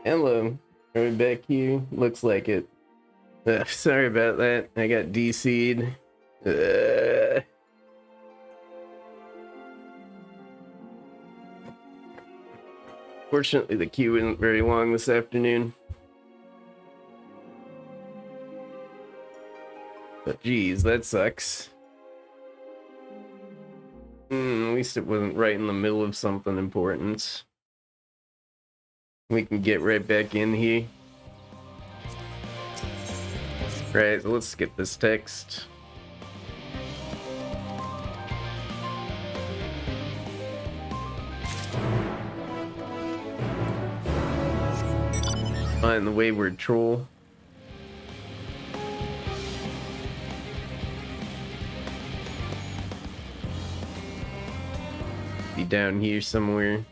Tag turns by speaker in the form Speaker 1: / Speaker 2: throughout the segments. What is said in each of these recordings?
Speaker 1: Hello, are we back here? Looks like it. Sorry about that. I got DC'd. Fortunately, the queue isn't very long this afternoon. But geez, that sucks. At least it wasn't right in the middle of something important. We can get right back in here. Right, so let's skip this text. Find the wayward troll. Be down here somewhere.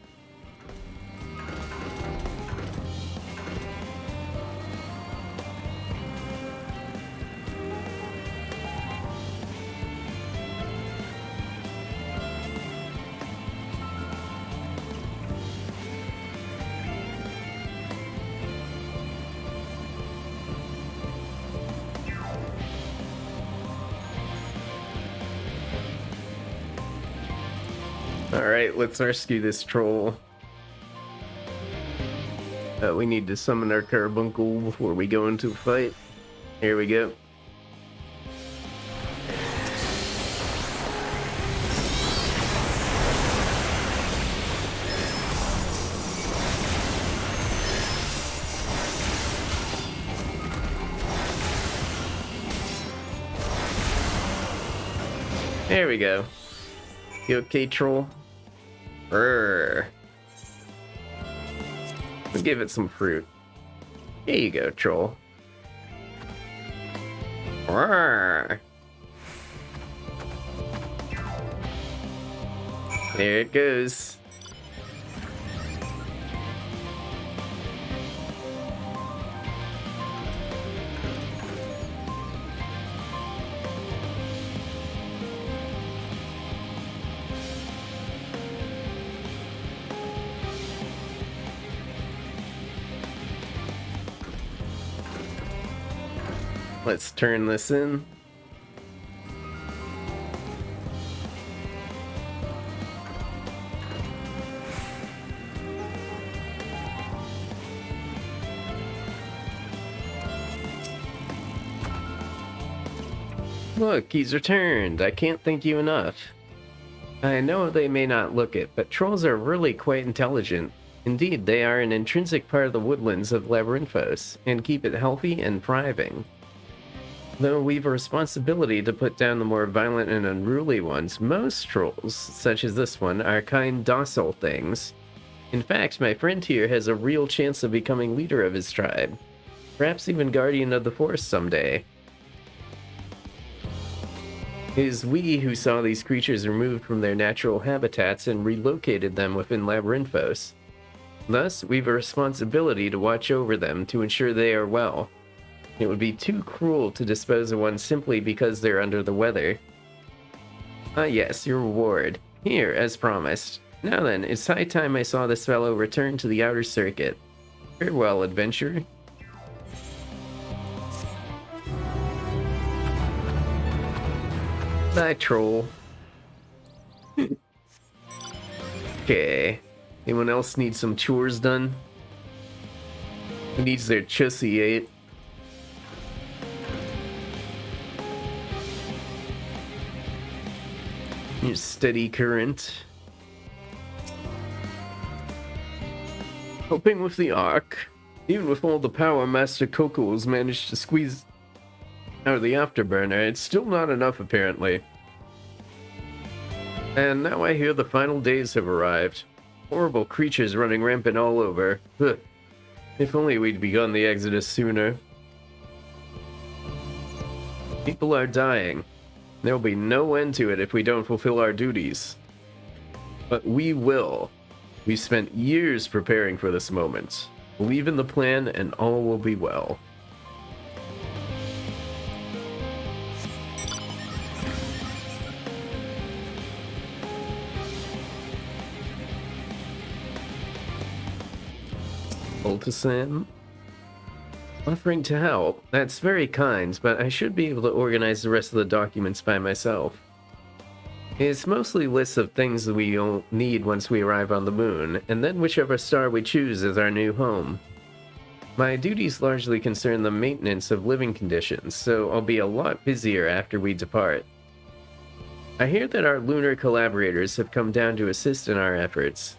Speaker 1: Alright, let's rescue this troll. We need to summon our carbuncle before we go into a fight. Here we go. There we go. You okay, troll? Brrr. Let's give it some fruit. Here you go, troll. Brrr. There it goes. Let's turn this in. Look, he's returned. I can't thank you enough. I know they may not look it, but trolls are really quite intelligent. Indeed, they are an intrinsic part of the woodlands of Labyrinthos, and keep it healthy and thriving. Though we've a responsibility to put down the more violent and unruly ones, most trolls, such as this one, are kind, docile things. In fact, my friend here has a real chance of becoming leader of his tribe. Perhaps even guardian of the forest someday. It is we who saw these creatures removed from their natural habitats and relocated them within Labyrinthos. Thus, we've a responsibility to watch over them to ensure they are well. It would be too cruel to dispose of one simply because they're under the weather. Ah yes, your reward. Here, as promised. Now then, it's high time I saw this fellow return to the outer circuit. Farewell, adventurer. Bye, troll. Okay. Anyone else need some chores done? Who needs their chussy ate? Your steady current. Helping with the arc. Even with all the power Master Coco has managed to squeeze out of the afterburner, it's still not enough apparently. And now I hear the final days have arrived. Horrible creatures running rampant all over. Ugh. If only we'd begun the exodus sooner. People are dying. There'll be no end to it if we don't fulfill our duties. But we will. We spent years preparing for this moment. Believe in the plan and all will be well. Ultisan. Offering to help. That's very kind, but I should be able to organize the rest of the documents by myself. It's mostly lists of things that we'll need once we arrive on the moon, and then whichever star we choose as our new home. My duties largely concern the maintenance of living conditions, so I'll be a lot busier after we depart. I hear that our lunar collaborators have come down to assist in our efforts.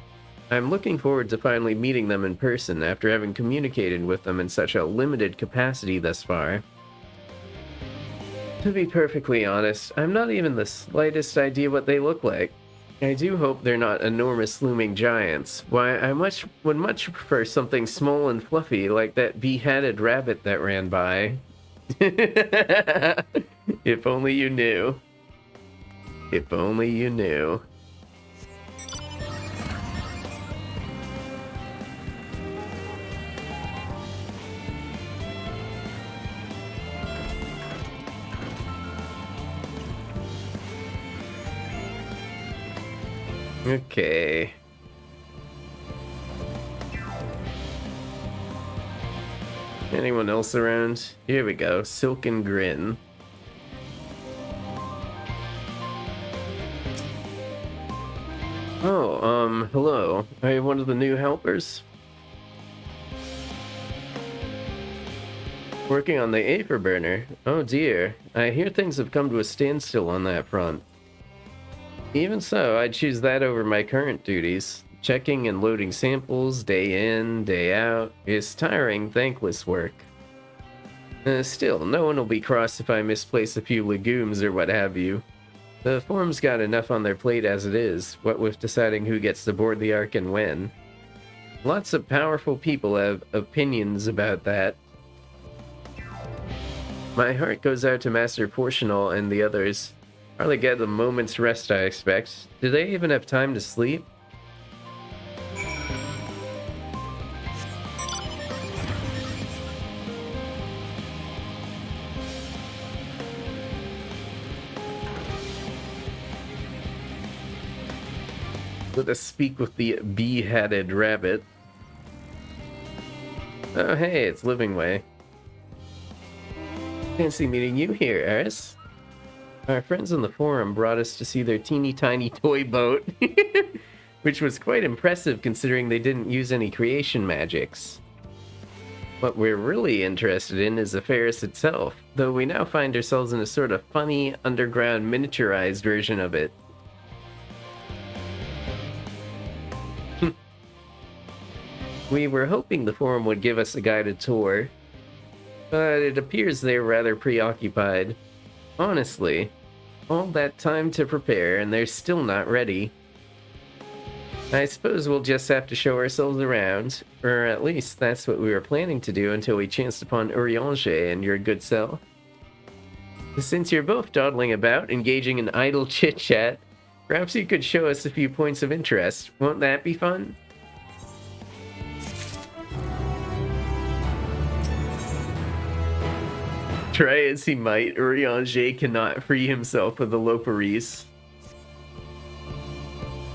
Speaker 1: I'm looking forward to finally meeting them in person after having communicated with them in such a limited capacity thus far. To be perfectly honest, I'm not even the slightest idea what they look like. I do hope they're not enormous looming giants. Why, I would much prefer something small and fluffy like that beheaded rabbit that ran by. If only you knew. If only you knew. Okay. Anyone else around? Here we go. Silken Grin. Oh, hello. Are you one of the new helpers? Working on the Aetherburner? Oh dear. I hear things have come to a standstill on that front. Even so, I'd choose that over my current duties. Checking and loading samples day in, day out is tiring, thankless work. Still, no one will be cross if I misplace a few legumes or what have you. The forum's got enough on their plate as it is, what with deciding who gets to board the Ark and when. Lots of powerful people have opinions about that. My heart goes out to Master Portional and the others. Hardly get a moment's rest, I expect. Do they even have time to sleep? Let us speak with the bee-headed rabbit. Oh hey, it's Livingway. Fancy meeting you here, Eris. Our friends on the forum brought us to see their teeny tiny toy boat, which was quite impressive considering they didn't use any creation magics. What we're really interested in is the Ferris itself, though we now find ourselves in a sort of funny, underground, miniaturized version of it. We were hoping the forum would give us a guided tour, but it appears they're rather preoccupied. Honestly, all that time to prepare and they're still not ready. I suppose we'll just have to show ourselves around, or at least that's what we were planning to do until we chanced upon Urianger and your good self. Since you're both dawdling about, engaging in idle chit-chat, perhaps you could show us a few points of interest. Won't that be fun? Try as he might, Urianger cannot free himself of the Loparis.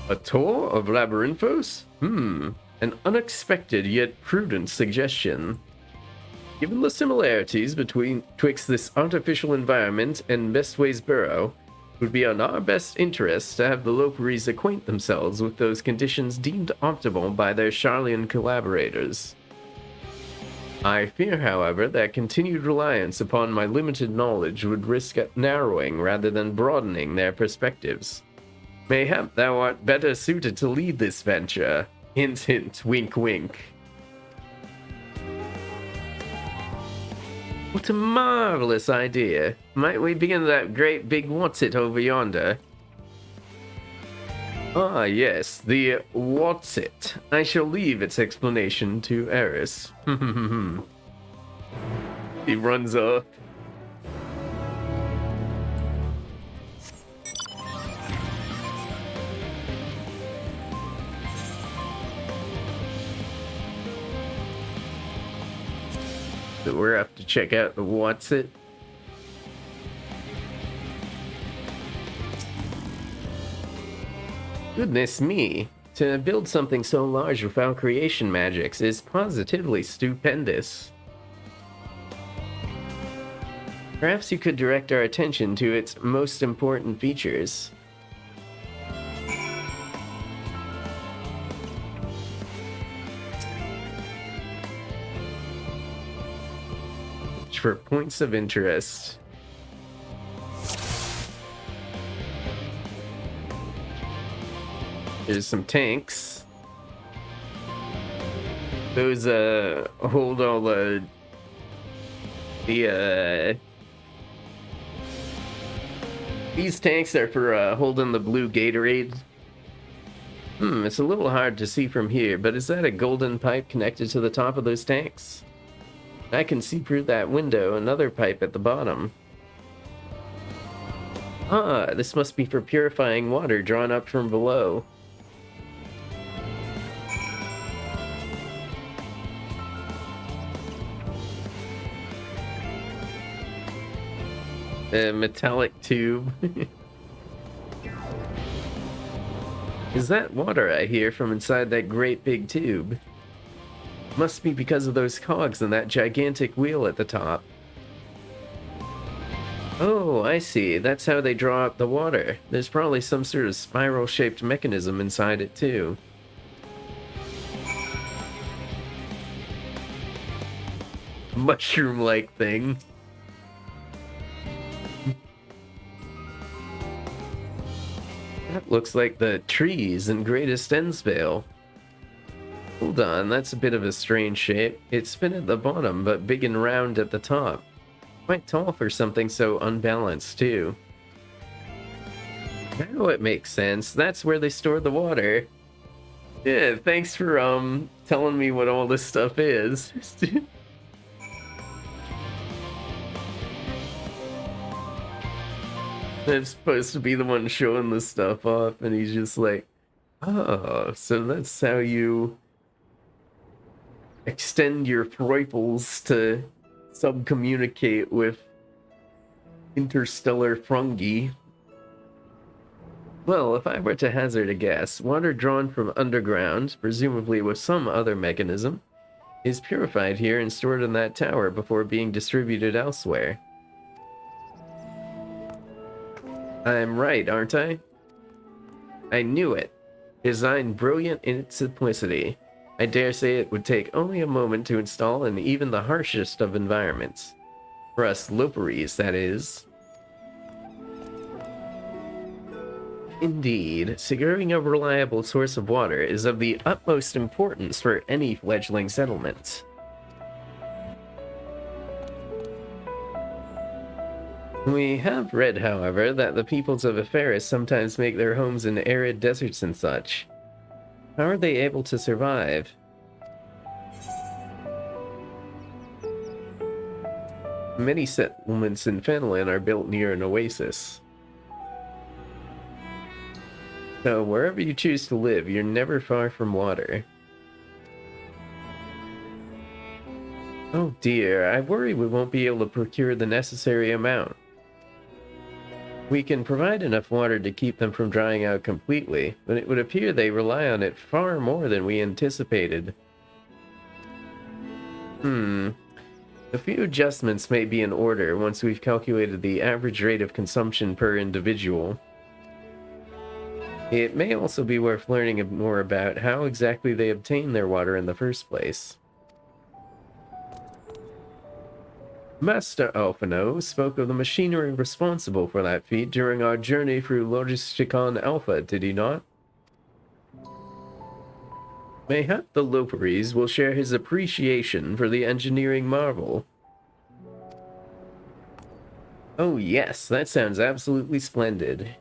Speaker 1: A tour of Labyrinthos? An unexpected yet prudent suggestion. Given the similarities twixt this artificial environment and Bestway's burrow, it would be in our best interest to have the Loparis acquaint themselves with those conditions deemed optimal by their Charlian collaborators. I fear, however, that continued reliance upon my limited knowledge would risk narrowing rather than broadening their perspectives. Mayhap thou art better suited to lead this venture. Hint, hint, wink, wink. What a marvelous idea. Might we begin that great big what's-it over yonder? Ah, yes, the what's-it. I shall leave its explanation to Eris. He runs off. So we're up to check out the what's-it. Goodness me. To build something so large without creation magics is positively stupendous. Perhaps you could direct our attention to its most important features. For points of interest. There's some tanks. Those hold all the these tanks are for holding the blue Gatorade. It's a little hard to see from here, but is that a golden pipe connected to the top of those tanks? I can see through that window another pipe at the bottom. Ah, this must be for purifying water drawn up from below. A metallic tube. Is that water I hear from inside that great big tube? Must be because of those cogs and that gigantic wheel at the top. Oh, I see. That's how they draw up the water. There's probably some sort of spiral-shaped mechanism inside it, too. Mushroom-like thing. That looks like the trees in Greatest Ensvale. Hold on, that's a bit of a strange shape. It's thin at the bottom, but big and round at the top. Quite tall for something so unbalanced, too. Now it makes sense. That's where they store the water. Yeah, thanks for, telling me what all this stuff is. I'm supposed to be the one showing this stuff off, and he's just like, oh, so that's how you extend your throiples to subcommunicate with interstellar fungi. Well, if I were to hazard a guess, water drawn from underground, presumably with some other mechanism, is purified here and stored in that tower before being distributed elsewhere. I'm right, aren't I? I knew it. Design brilliant in its simplicity. I dare say it would take only a moment to install in even the harshest of environments. For us loperies, that is. Indeed, securing a reliable source of water is of the utmost importance for any fledgling settlement. We have read, however, that the peoples of Eferis sometimes make their homes in arid deserts and such. How are they able to survive? Many settlements in Fenland are built near an oasis. So wherever you choose to live, you're never far from water. Oh dear, I worry we won't be able to procure the necessary amount. We can provide enough water to keep them from drying out completely, but it would appear they rely on it far more than we anticipated. A few adjustments may be in order once we've calculated the average rate of consumption per individual. It may also be worth learning more about how exactly they obtain their water in the first place. Master Alphino spoke of the machinery responsible for that feat during our journey through Logisticon Alpha, did he not? Mayhap the Loperies will share his appreciation for the engineering marvel. Oh yes, that sounds absolutely splendid.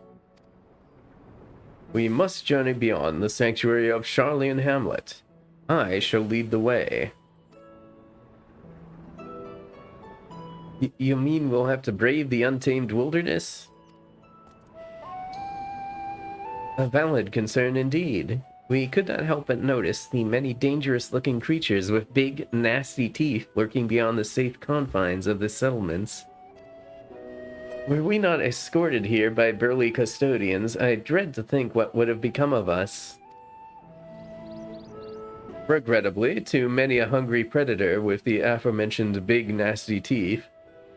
Speaker 1: We must journey beyond the sanctuary of Charlian Hamlet. I shall lead the way. You mean we'll have to brave the untamed wilderness? A valid concern indeed. We could not help but notice the many dangerous-looking creatures with big, nasty teeth lurking beyond the safe confines of the settlements. Were we not escorted here by burly custodians, I dread to think what would have become of us. Regrettably, to many a hungry predator with the aforementioned big nasty teeth,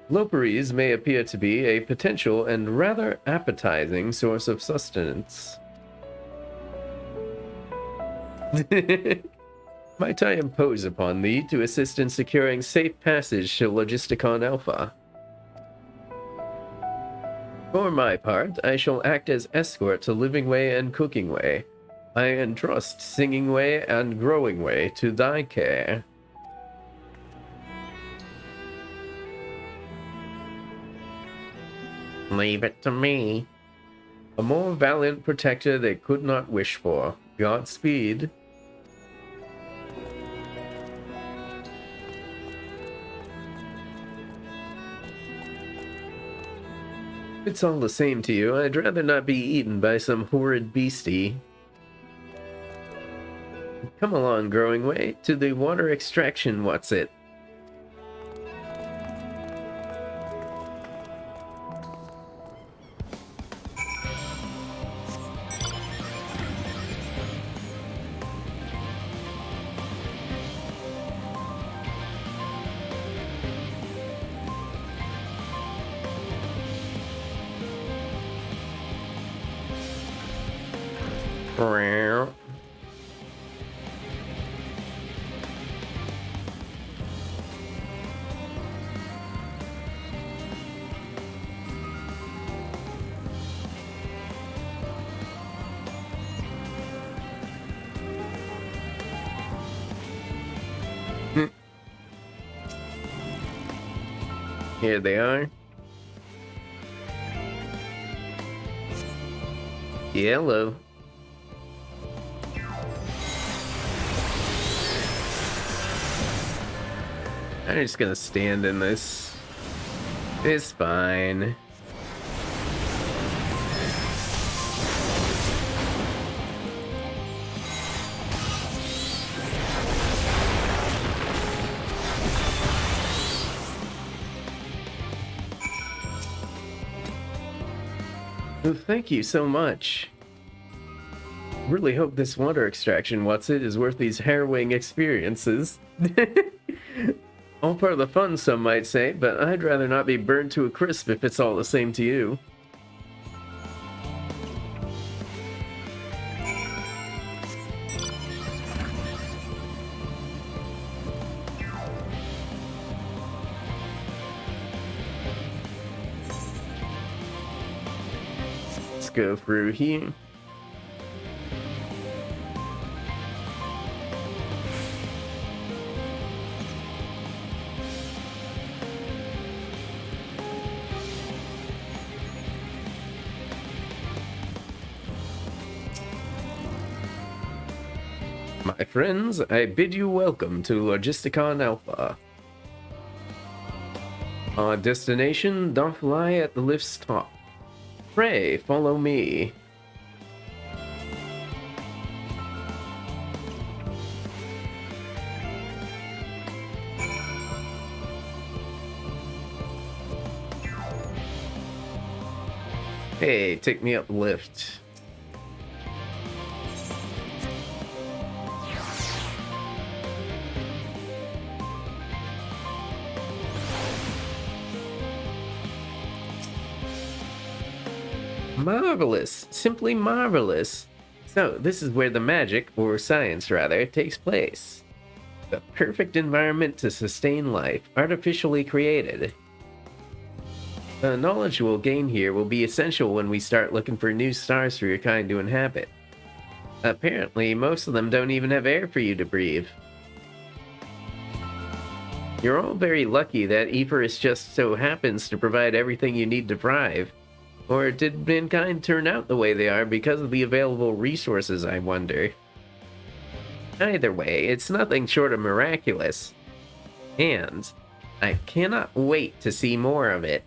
Speaker 1: loperies may appear to be a potential and rather appetizing source of sustenance. Might I impose upon thee to assist in securing safe passage to Logisticon Alpha? For my part, I shall act as escort to Living Way and Cooking Way. I entrust Singing Way and Growing Way to thy care. Leave it to me. A more valiant protector they could not wish for. Godspeed. It's all the same to you. I'd rather not be eaten by some horrid beastie. Come along, Growing Way, to the water extraction, what's it? Here they are. Yellow. I'm just gonna stand in this. It's fine. Oh, thank you so much. Really hope this water extraction, what's it, is worth these harrowing experiences. All part of the fun, some might say, but I'd rather not be burned to a crisp if it's all the same to you. Let's go through here. My friends, I bid you welcome to Logisticon Alpha. Our destination doth lie at the lift's top. Pray, follow me. Hey, take me up the lift. Marvelous! Simply marvelous! So, this is where the magic, or science rather, takes place. The perfect environment to sustain life, artificially created. The knowledge we'll gain here will be essential when we start looking for new stars for your kind to inhabit. Apparently, most of them don't even have air for you to breathe. You're all very lucky that Aephorus just so happens to provide everything you need to thrive. Or did mankind turn out the way they are because of the available resources, I wonder? Either way, it's nothing short of miraculous. And I cannot wait to see more of it.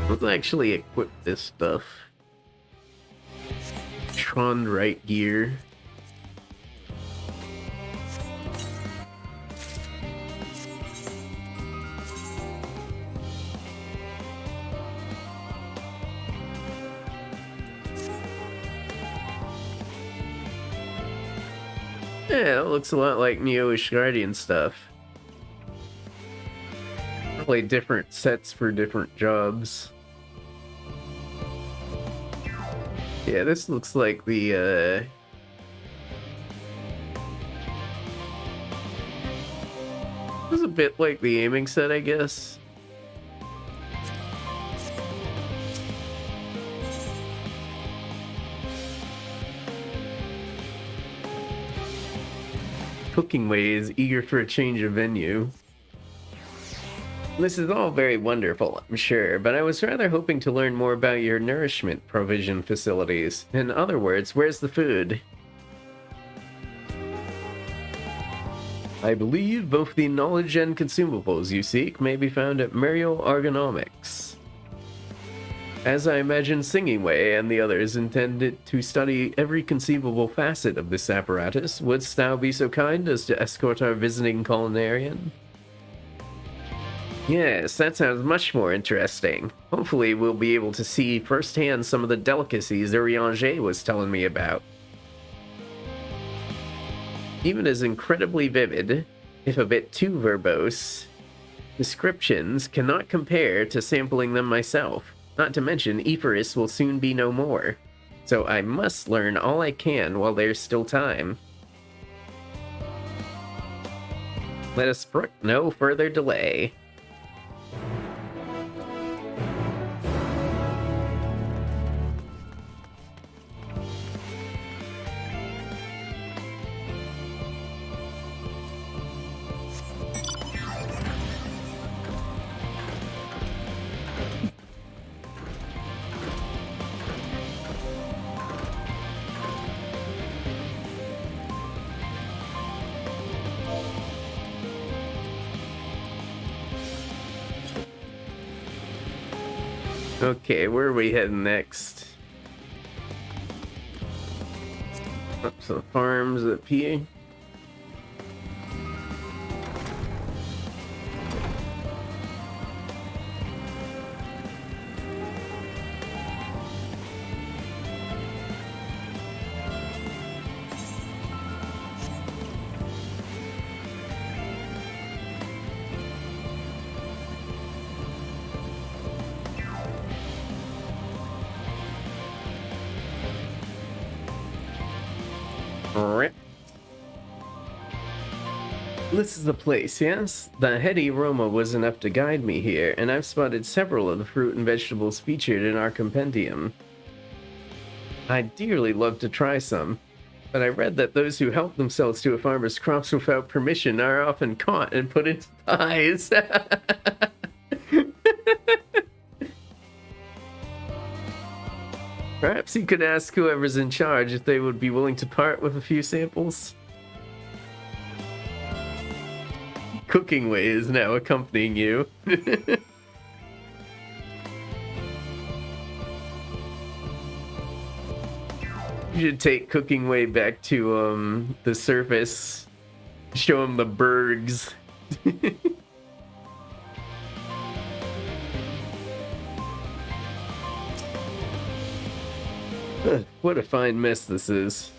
Speaker 1: Let's actually equip this stuff. Tron right gear. Yeah, it looks a lot like Neo-ish Guardian stuff. Probably different sets for different jobs. Yeah, this looks like the, this is a bit like the aiming set, I guess. Cooking Way is eager for a change of venue. This is all very wonderful, I'm sure, but I was rather hoping to learn more about your nourishment provision facilities. In other words, where's the food? I believe both the knowledge and consumables you seek may be found at Muriel Ergonomics. As I imagine Singing Way and the others intended to study every conceivable facet of this apparatus, wouldst thou be so kind as to escort our visiting culinarian? Yes, that sounds much more interesting. Hopefully we'll be able to see firsthand some of the delicacies Urianger was telling me about. Even as incredibly vivid, if a bit too verbose, descriptions cannot compare to sampling them myself. Not to mention, Ephorus will soon be no more, so I must learn all I can while there's still time. Let us brook no further delay. Okay, where are we heading next? Up to the farms at PA. This is the place, yes? The heady aroma was enough to guide me here, and I've spotted several of the fruit and vegetables featured in our compendium. I'd dearly love to try some, but I read that those who help themselves to a farmer's crops without permission are often caught and put into pies. Perhaps you could ask whoever's in charge if they would be willing to part with a few samples. Cooking Way is now accompanying you. You should take Cooking Way back to the surface. Show him the bergs. What a fine mess this is.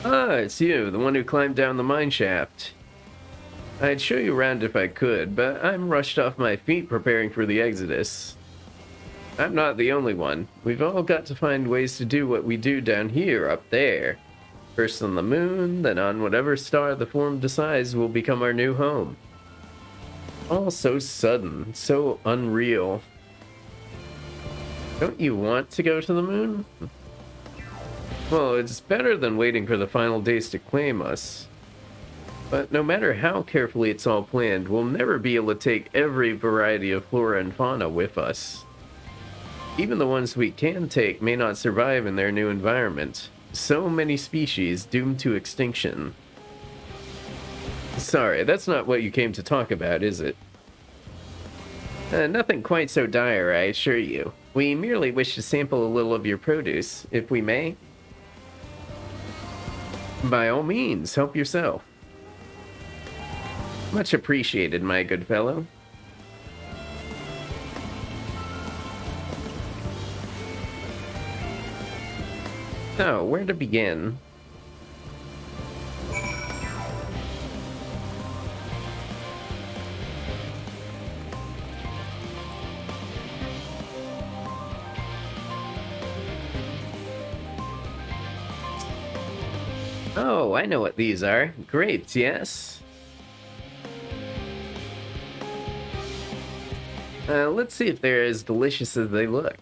Speaker 1: Ah, it's you, the one who climbed down the mine shaft. I'd show you around if I could, but I'm rushed off my feet preparing for the Exodus. I'm not the only one. We've all got to find ways to do what we do down here, up there. First on the moon, then on whatever star the form decides will become our new home. All so sudden, so unreal. Don't you want to go to the moon? Well, it's better than waiting for the final days to claim us. But no matter how carefully it's all planned, we'll never be able to take every variety of flora and fauna with us. Even the ones we can take may not survive in their new environment. So many species doomed to extinction. Sorry, that's not what you came to talk about, is it? Nothing quite so dire, I assure you. We merely wish to sample a little of your produce, if we may. By all means, help yourself. Much appreciated, my good fellow. So, where to begin? Oh, I know what these are. Grapes, yes? Let's see if they're as delicious as they look.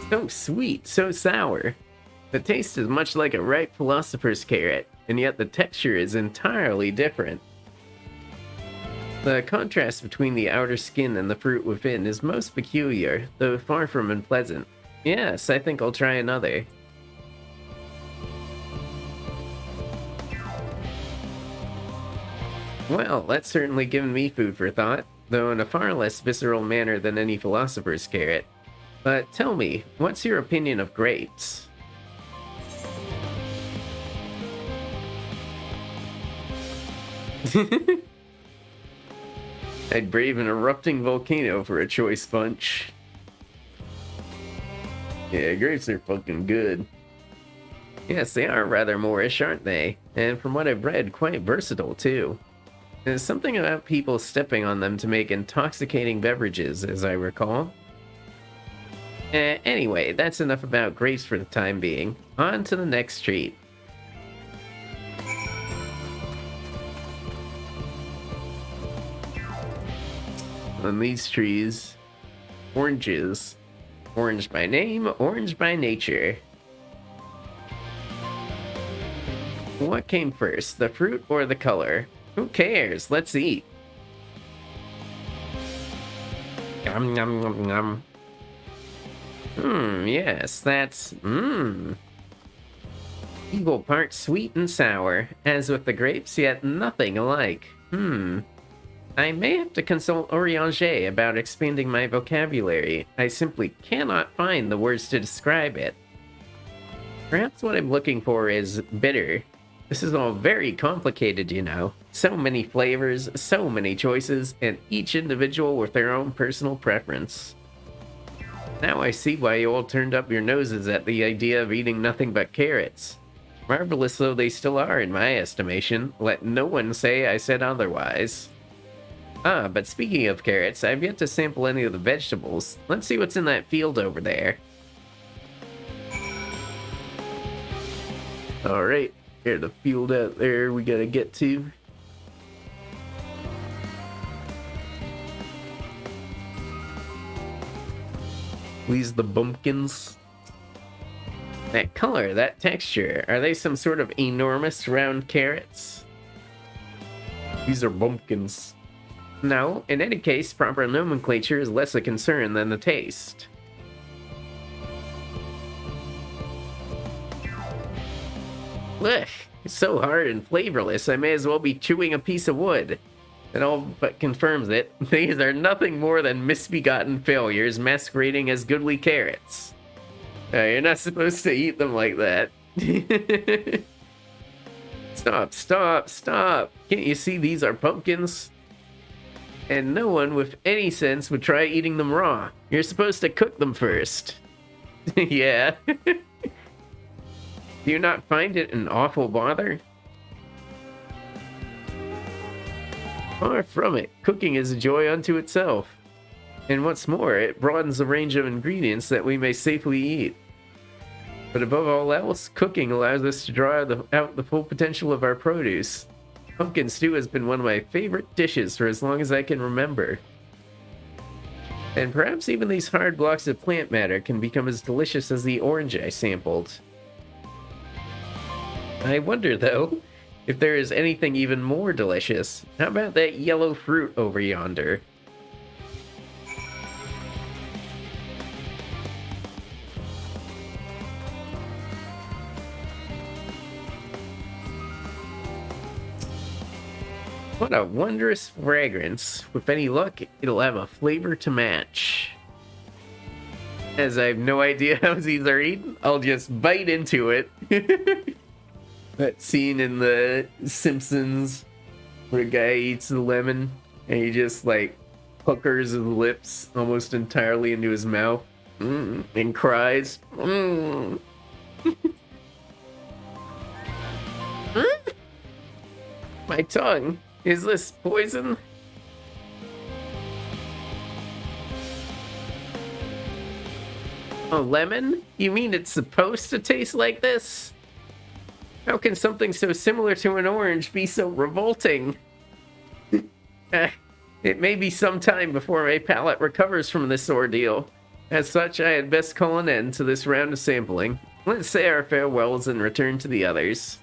Speaker 1: So sweet, so sour. The taste is much like a ripe philosopher's carrot, and yet the texture is entirely different. The contrast between the outer skin and the fruit within is most peculiar, though far from unpleasant. Yes, I think I'll try another. Well, that's certainly given me food for thought, though in a far less visceral manner than any philosopher's carrot. But tell me, what's your opinion of grapes? I'd brave an erupting volcano for a choice bunch. Yeah, grapes are fucking good. Yes, they are rather Moorish, aren't they? And from what I've read, quite versatile too. There's something about people stepping on them to make intoxicating beverages, as I recall. Anyway, that's enough about grapes for the time being. On to the next treat. On these trees, oranges. Orange by name, orange by nature. What came first, the fruit or the color? Who cares? Let's eat. Yum, yum, yum, yum. Yes, that's... Equal parts sweet and sour, as with the grapes, yet nothing alike. I may have to consult Orianger about expanding my vocabulary. I simply cannot find the words to describe it. Perhaps what I'm looking for is bitter. This is all very complicated, you know. So many flavors, so many choices, and each individual with their own personal preference. Now I see why you all turned up your noses at the idea of eating nothing but carrots. Marvelous though they still are in my estimation, let no one say I said otherwise. Ah, but speaking of carrots, I've yet to sample any of the vegetables. Let's see what's in that field over there. Alright, here's the field out there we gotta get to. These the bumpkins. That color, that texture, are they some sort of enormous round carrots? These are bumpkins. No, in any case, proper nomenclature is less a concern than the taste. Ugh, it's so hard and flavorless, I may as well be chewing a piece of wood. It all but confirms it. These are nothing more than misbegotten failures masquerading as goodly carrots. You're not supposed to eat them like that. Stop, stop, stop. Can't you see these are pumpkins? And no one with any sense would try eating them raw. You're supposed to cook them first. Yeah. Do you not find it an awful bother? Far from it. Cooking is a joy unto itself. And what's more, it broadens the range of ingredients that we may safely eat. But above all else, cooking allows us to draw out the full potential of our produce. Pumpkin stew has been one of my favorite dishes for as long as I can remember. And perhaps even these hard blocks of plant matter can become as delicious as the orange I sampled. I wonder, though, if there is anything even more delicious. How about that yellow fruit over yonder? What a wondrous fragrance. With any luck, it'll have a flavor to match. As I have no idea how these are eaten, I'll just bite into it. That scene in The Simpsons where a guy eats the lemon and he just like puckers his lips almost entirely into his mouth and cries. My tongue. Is this poison? A lemon? You mean it's supposed to taste like this? How can something so similar to an orange be so revolting? It may be some time before my palate recovers from this ordeal. As such, I had best call an end to this round of sampling. Let's say our farewells and return to the others.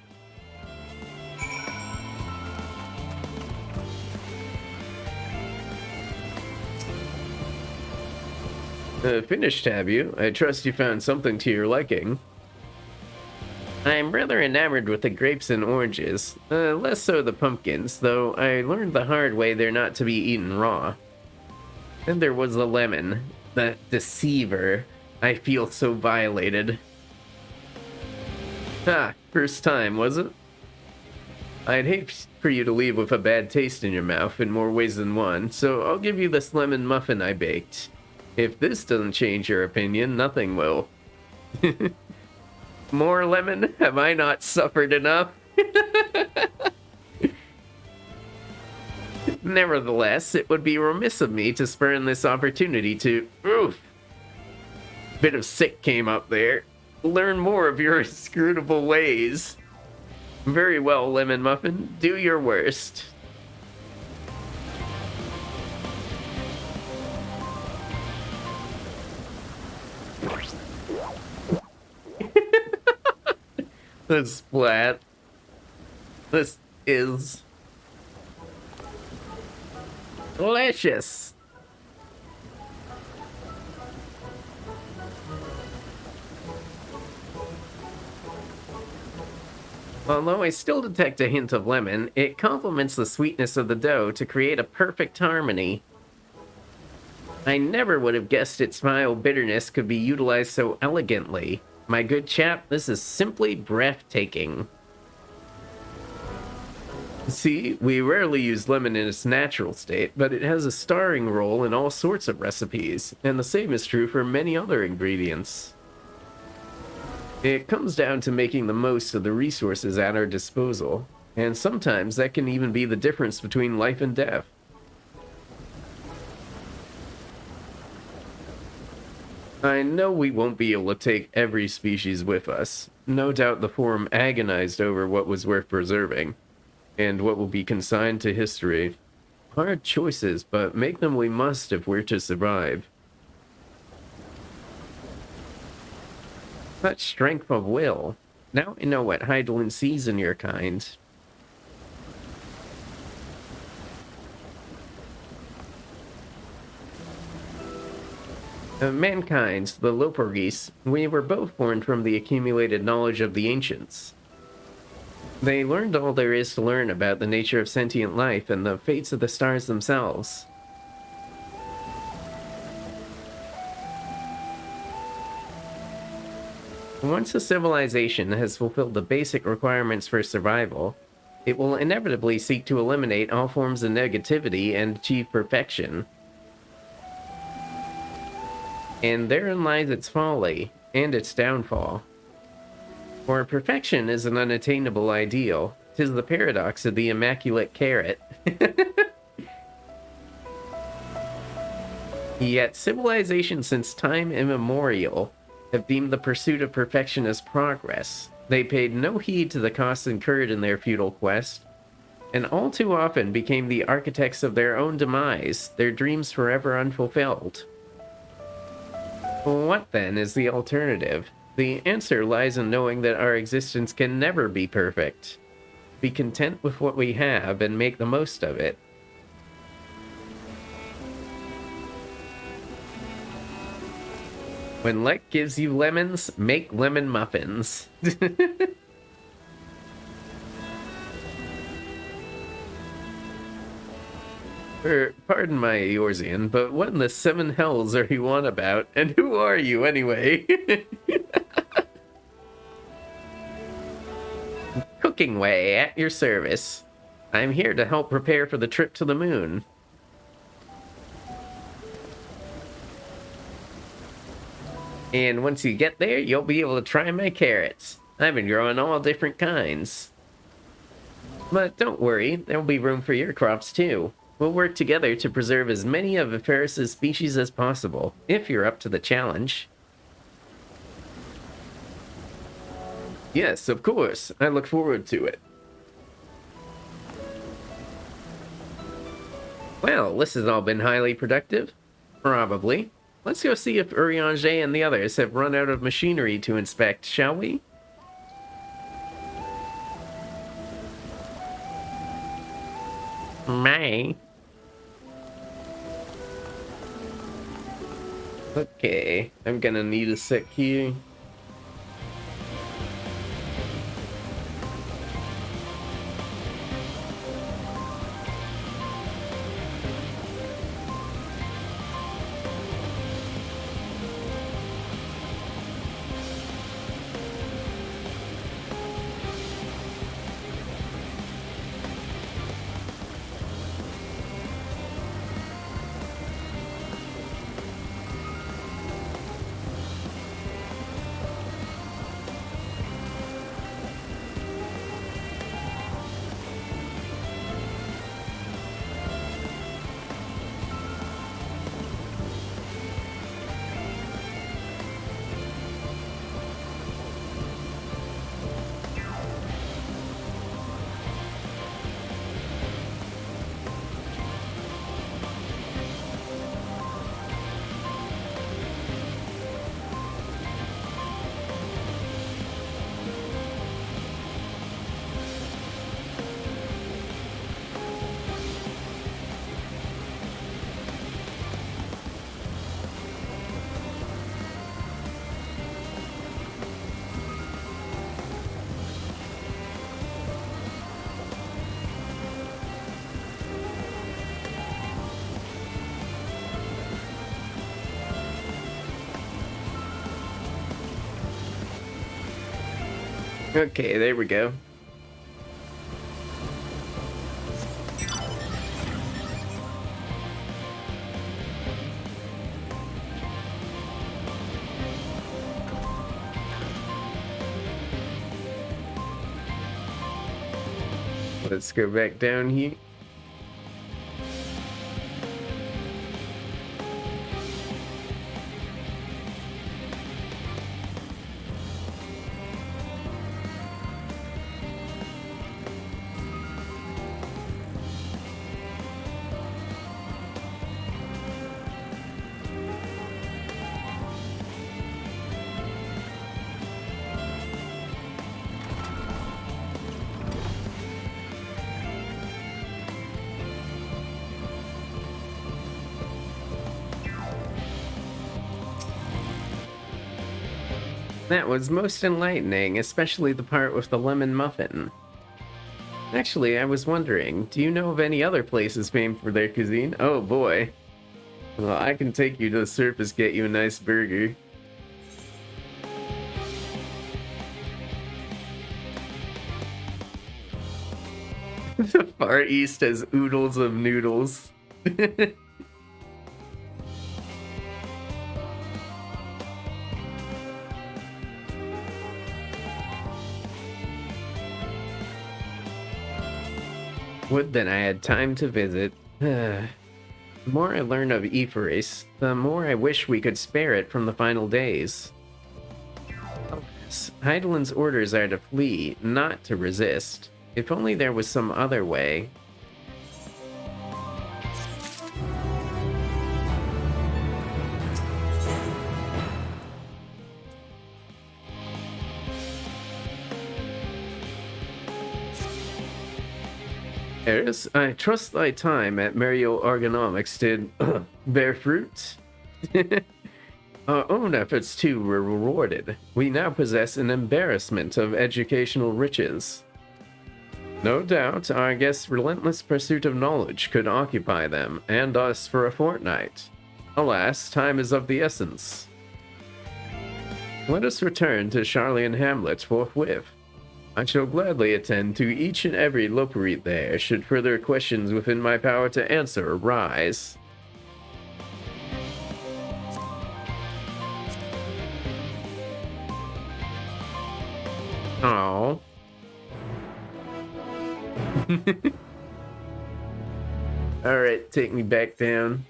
Speaker 1: Finished, have you? I trust you found something to your liking. I'm rather enamored with the grapes and oranges, less so the pumpkins, though I learned the hard way they're not to be eaten raw. Then there was the lemon, that deceiver. I feel so violated. First time, was it? I'd hate for you to leave with a bad taste in your mouth in more ways than one, so I'll give you this lemon muffin I baked. If this doesn't change your opinion, nothing will. More lemon? Have I not suffered enough? Nevertheless, it would be remiss of me to spurn this opportunity to... Oof! Bit of sick came up there. Learn more of your inscrutable ways. Very well, Lemon Muffin. Do your worst. The splat. This is delicious. Although I still detect a hint of lemon, it complements the sweetness of the dough to create a perfect harmony. I never would have guessed its mild bitterness could be utilized so elegantly. My good chap, this is simply breathtaking. See, we rarely use lemon in its natural state, but it has a starring role in all sorts of recipes, and the same is true for many other ingredients. It comes down to making the most of the resources at our disposal, and sometimes that can even be the difference between life and death. I know we won't be able to take every species with us. No doubt the Forum agonized over what was worth preserving, and what will be consigned to history. Hard choices, but make them we must if we're to survive. Such strength of will. Now I know what Hydaelyn sees in your kind. Mankind, the Loporgeese, we were both born from the accumulated knowledge of the ancients. They learned all there is to learn about the nature of sentient life and the fates of the stars themselves. Once a civilization has fulfilled the basic requirements for survival, it will inevitably seek to eliminate all forms of negativity and achieve perfection. And therein lies its folly, and its downfall. For perfection is an unattainable ideal. 'Tis the paradox of the immaculate carrot. Yet civilizations since time immemorial have deemed the pursuit of perfection as progress. They paid no heed to the costs incurred in their futile quest, and all too often became the architects of their own demise, their dreams forever unfulfilled. What then is the alternative? The answer lies in knowing that our existence can never be perfect. Be content with what we have and make the most of it. When luck gives you lemons, make lemon muffins. Pardon my Eorzean, but what in the seven hells are you on about? And who are you, anyway? Cooking way, at your service. I'm here to help prepare for the trip to the moon. And once you get there, you'll be able to try my carrots. I've been growing all different kinds. But don't worry, there'll be room for your crops too. We'll work together to preserve as many of Ferris's species as possible, if you're up to the challenge. Yes, of course. I look forward to it. Well, this has all been highly productive. Probably. Let's go see if Urianger and the others have run out of machinery to inspect, shall we? May. Okay, I'm gonna need a sec here. Okay, there we go. Let's go back down here. That was most enlightening, especially the part with the lemon muffin. Actually, I was wondering, do you know of any other places famed for their cuisine? Oh boy. Well, I can take you to the surface, get you a nice burger. The Far East has oodles of noodles. Would that I had time to visit. The more I learn of Ephorus, the more I wish we could spare it from the final days. Alas, Heidelin's orders are to flee, not to resist. If only there was some other way. Eris, I trust thy time at Mario Ergonomics did bear fruit. Our own efforts too were rewarded. We now possess an embarrassment of educational riches. No doubt, our guests' relentless pursuit of knowledge could occupy them, and us for a fortnight. Alas, time is of the essence. Let us return to Charlian Hamlet forthwith. I shall gladly attend to each and every loperite there, should further questions within my power to answer arise. Alright, take me back down.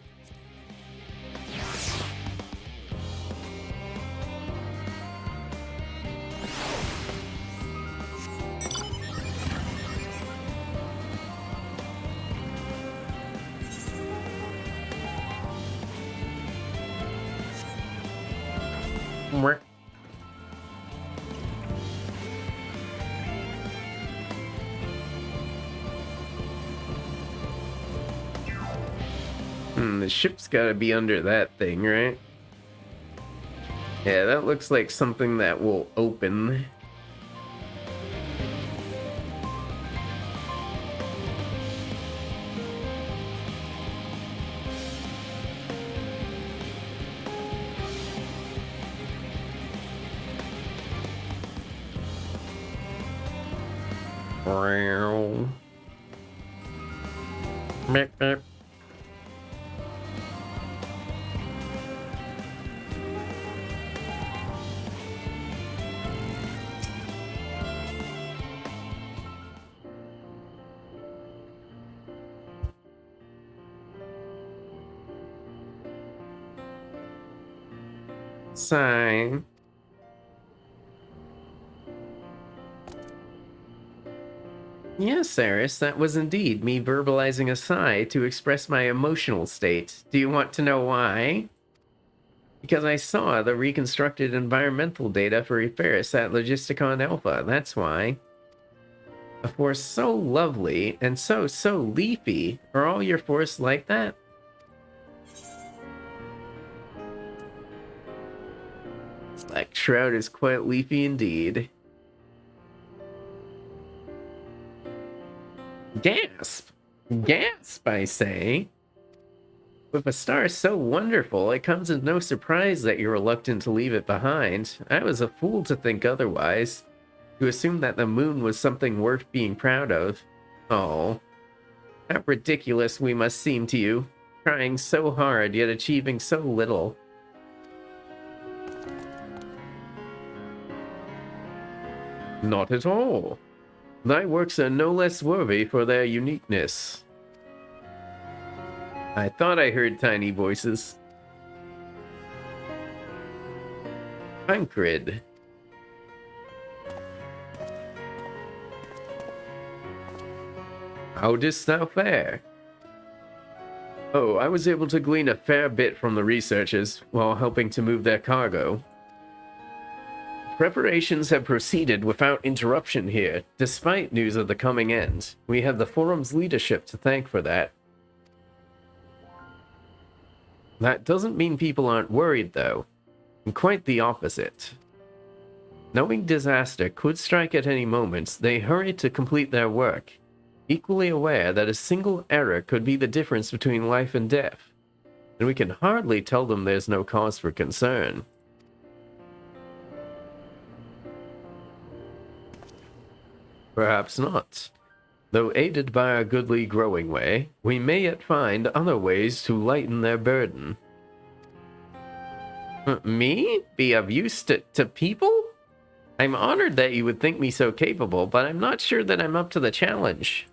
Speaker 1: The ship's gotta be under that thing, right? Yeah, that looks like something that will open. Beep, beep. Sign. Yes, Saris, that was indeed me verbalizing a sigh to express my emotional state. Do you want to know why? Because I saw the reconstructed environmental data for Eferis at Logisticon Alpha, that's why. A forest so lovely and so leafy. Are all your forests like that? Black Shroud is quite leafy indeed. Gasp! Gasp, I say. With a star so wonderful, it comes as no surprise that you're reluctant to leave it behind. I was a fool to think otherwise, to assume that the moon was something worth being proud of. Oh, how ridiculous we must seem to you, trying so hard yet achieving so little. Not at all. Thy works are no less worthy for their uniqueness. I thought I heard tiny voices. Tancred. How didst thou fare? Oh, I was able to glean a fair bit from the researchers while helping to move their cargo. Preparations have proceeded without interruption here, despite news of the coming end. We have the forum's leadership to thank for that. That doesn't mean people aren't worried, though. Quite the opposite. Knowing disaster could strike at any moment, they hurried to complete their work, equally aware that a single error could be the difference between life and death. And we can hardly tell them there's no cause for concern. Perhaps not. Though aided by our goodly growing way, we may yet find other ways to lighten their burden. Me? Be of use to people? I'm honored that you would think me so capable, but I'm not sure that I'm up to the challenge.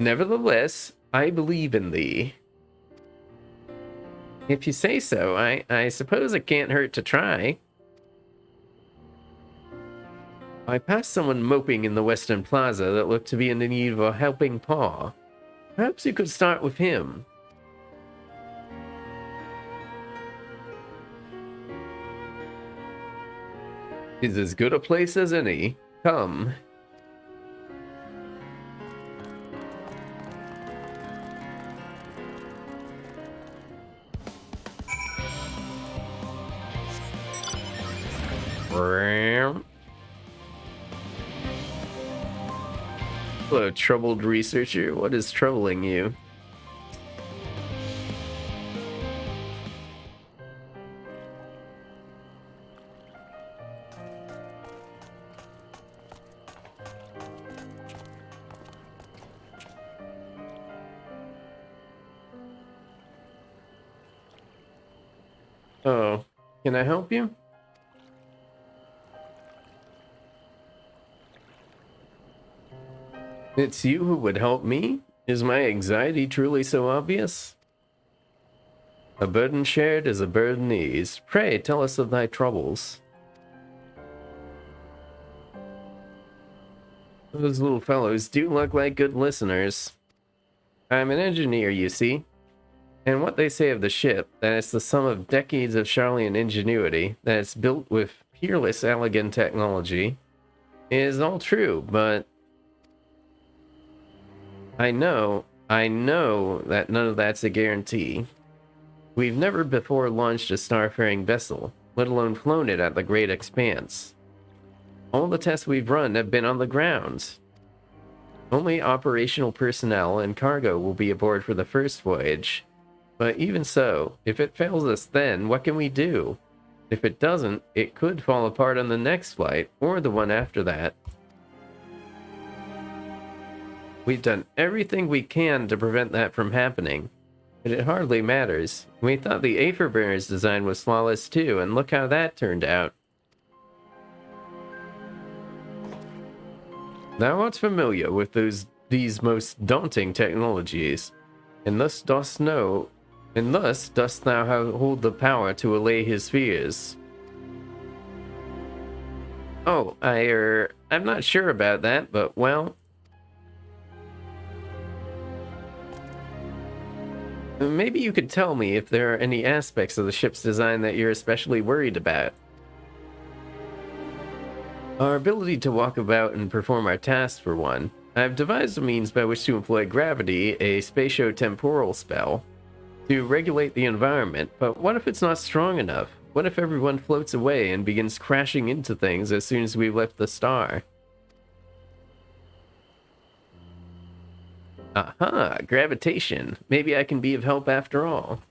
Speaker 1: Nevertheless, I believe in thee. If you say so, I suppose it can't hurt to try. I passed someone moping in the Western Plaza that looked to be in need of a helping paw. Perhaps you could start with him. Is as good a place as any. Come. Hello, troubled researcher. What is troubling you? Oh, can I help you? It's you who would help me? Is my anxiety truly so obvious? A burden shared is a burden eased. Pray, tell us of thy troubles. Those little fellows do look like good listeners. I'm an engineer, you see. And what they say of the ship, that it's the sum of decades of Charlian ingenuity, that it's built with peerless elegant technology, is all true, but I know that none of that's a guarantee. We've never before launched a starfaring vessel, let alone flown it at the great expanse. All the tests we've run have been on the ground. Only operational personnel and cargo will be aboard for the first voyage. But even so, if it fails us then, what can we do? If it doesn't, it could fall apart on the next flight, or the one after that. We've done everything we can to prevent that from happening. But it hardly matters. We thought the Aetherbearer's design was flawless too, and look how that turned out. Thou art familiar with these most daunting technologies, and thus dost thou hold the power to allay his fears. Oh, I'm not sure about that, but well... Maybe you could tell me if there are any aspects of the ship's design that you're especially worried about. Our ability to walk about and perform our tasks, for one. I've devised a means by which to employ gravity, a spatio-temporal spell, to regulate the environment, but what if it's not strong enough? What if everyone floats away and begins crashing into things as soon as we've left the star? Aha, gravitation. Maybe I can be of help after all.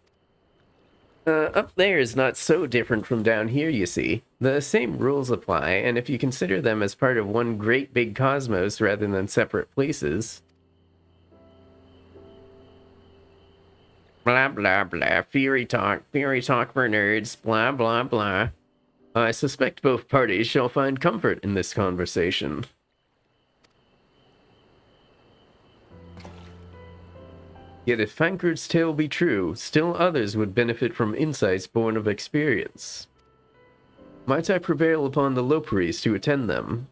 Speaker 1: Up there is not so different from down here, you see. The same rules apply, and if you consider them as part of one great big cosmos rather than separate places... Blah, blah, blah. Theory talk for nerds. Blah, blah, blah. I suspect both parties shall find comfort in this conversation. Yet if Fankard's tale be true, still others would benefit from insights born of experience. Might I prevail upon the Loperies to attend them?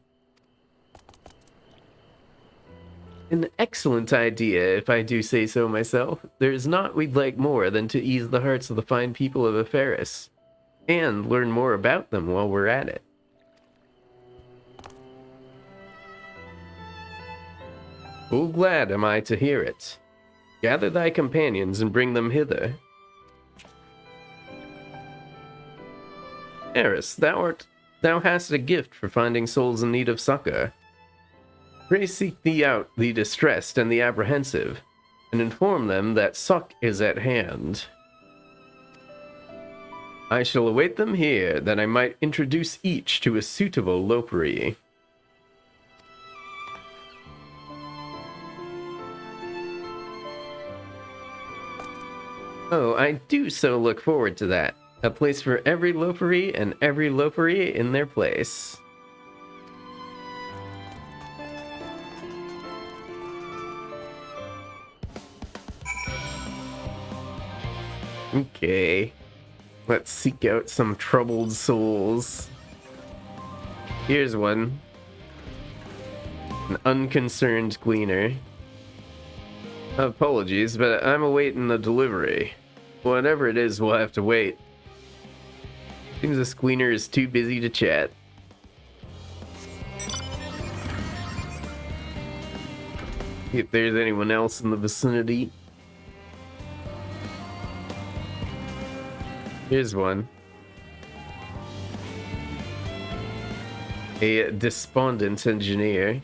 Speaker 1: An excellent idea, if I do say so myself. There is naught we'd like more than to ease the hearts of the fine people of Eferis, and learn more about them while we're at it. Full glad am I to hear it. Gather thy companions and bring them hither. Eris, thou hast a gift for finding souls in need of succor. Pray seek thee out the distressed and the apprehensive, and inform them that suck is at hand. I shall await them here, that I might introduce each to a suitable Lopery. Oh, I do so look forward to that. A place for every Lopery and every Lopery in their place. Okay. Let's seek out some troubled souls. Here's one. An unconcerned gleaner. Apologies, but I'm awaiting the delivery. Whatever it is, we'll have to wait. Seems this gleaner is too busy to chat. If there's anyone else in the vicinity. Here's one. A despondent engineer.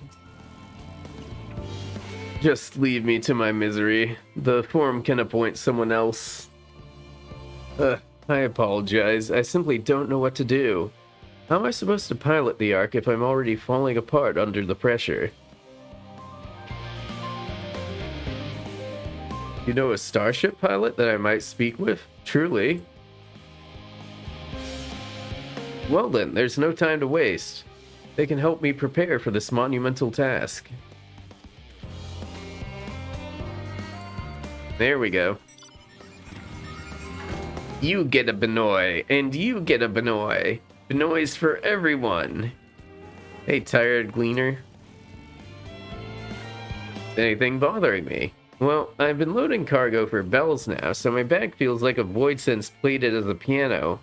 Speaker 1: Just leave me to my misery. The forum can appoint someone else. I apologize. I simply don't know what to do. How am I supposed to pilot the Ark if I'm already falling apart under the pressure? You know a starship pilot that I might speak with? Truly. Well then, there's no time to waste. They can help me prepare for this monumental task. There we go. You get a Benoy, and you get a Benoy. Benoys for everyone. Hey, tired gleaner. Is anything bothering me? Well, I've been loading cargo for bells now, so my bag feels like a void sense plated as a piano.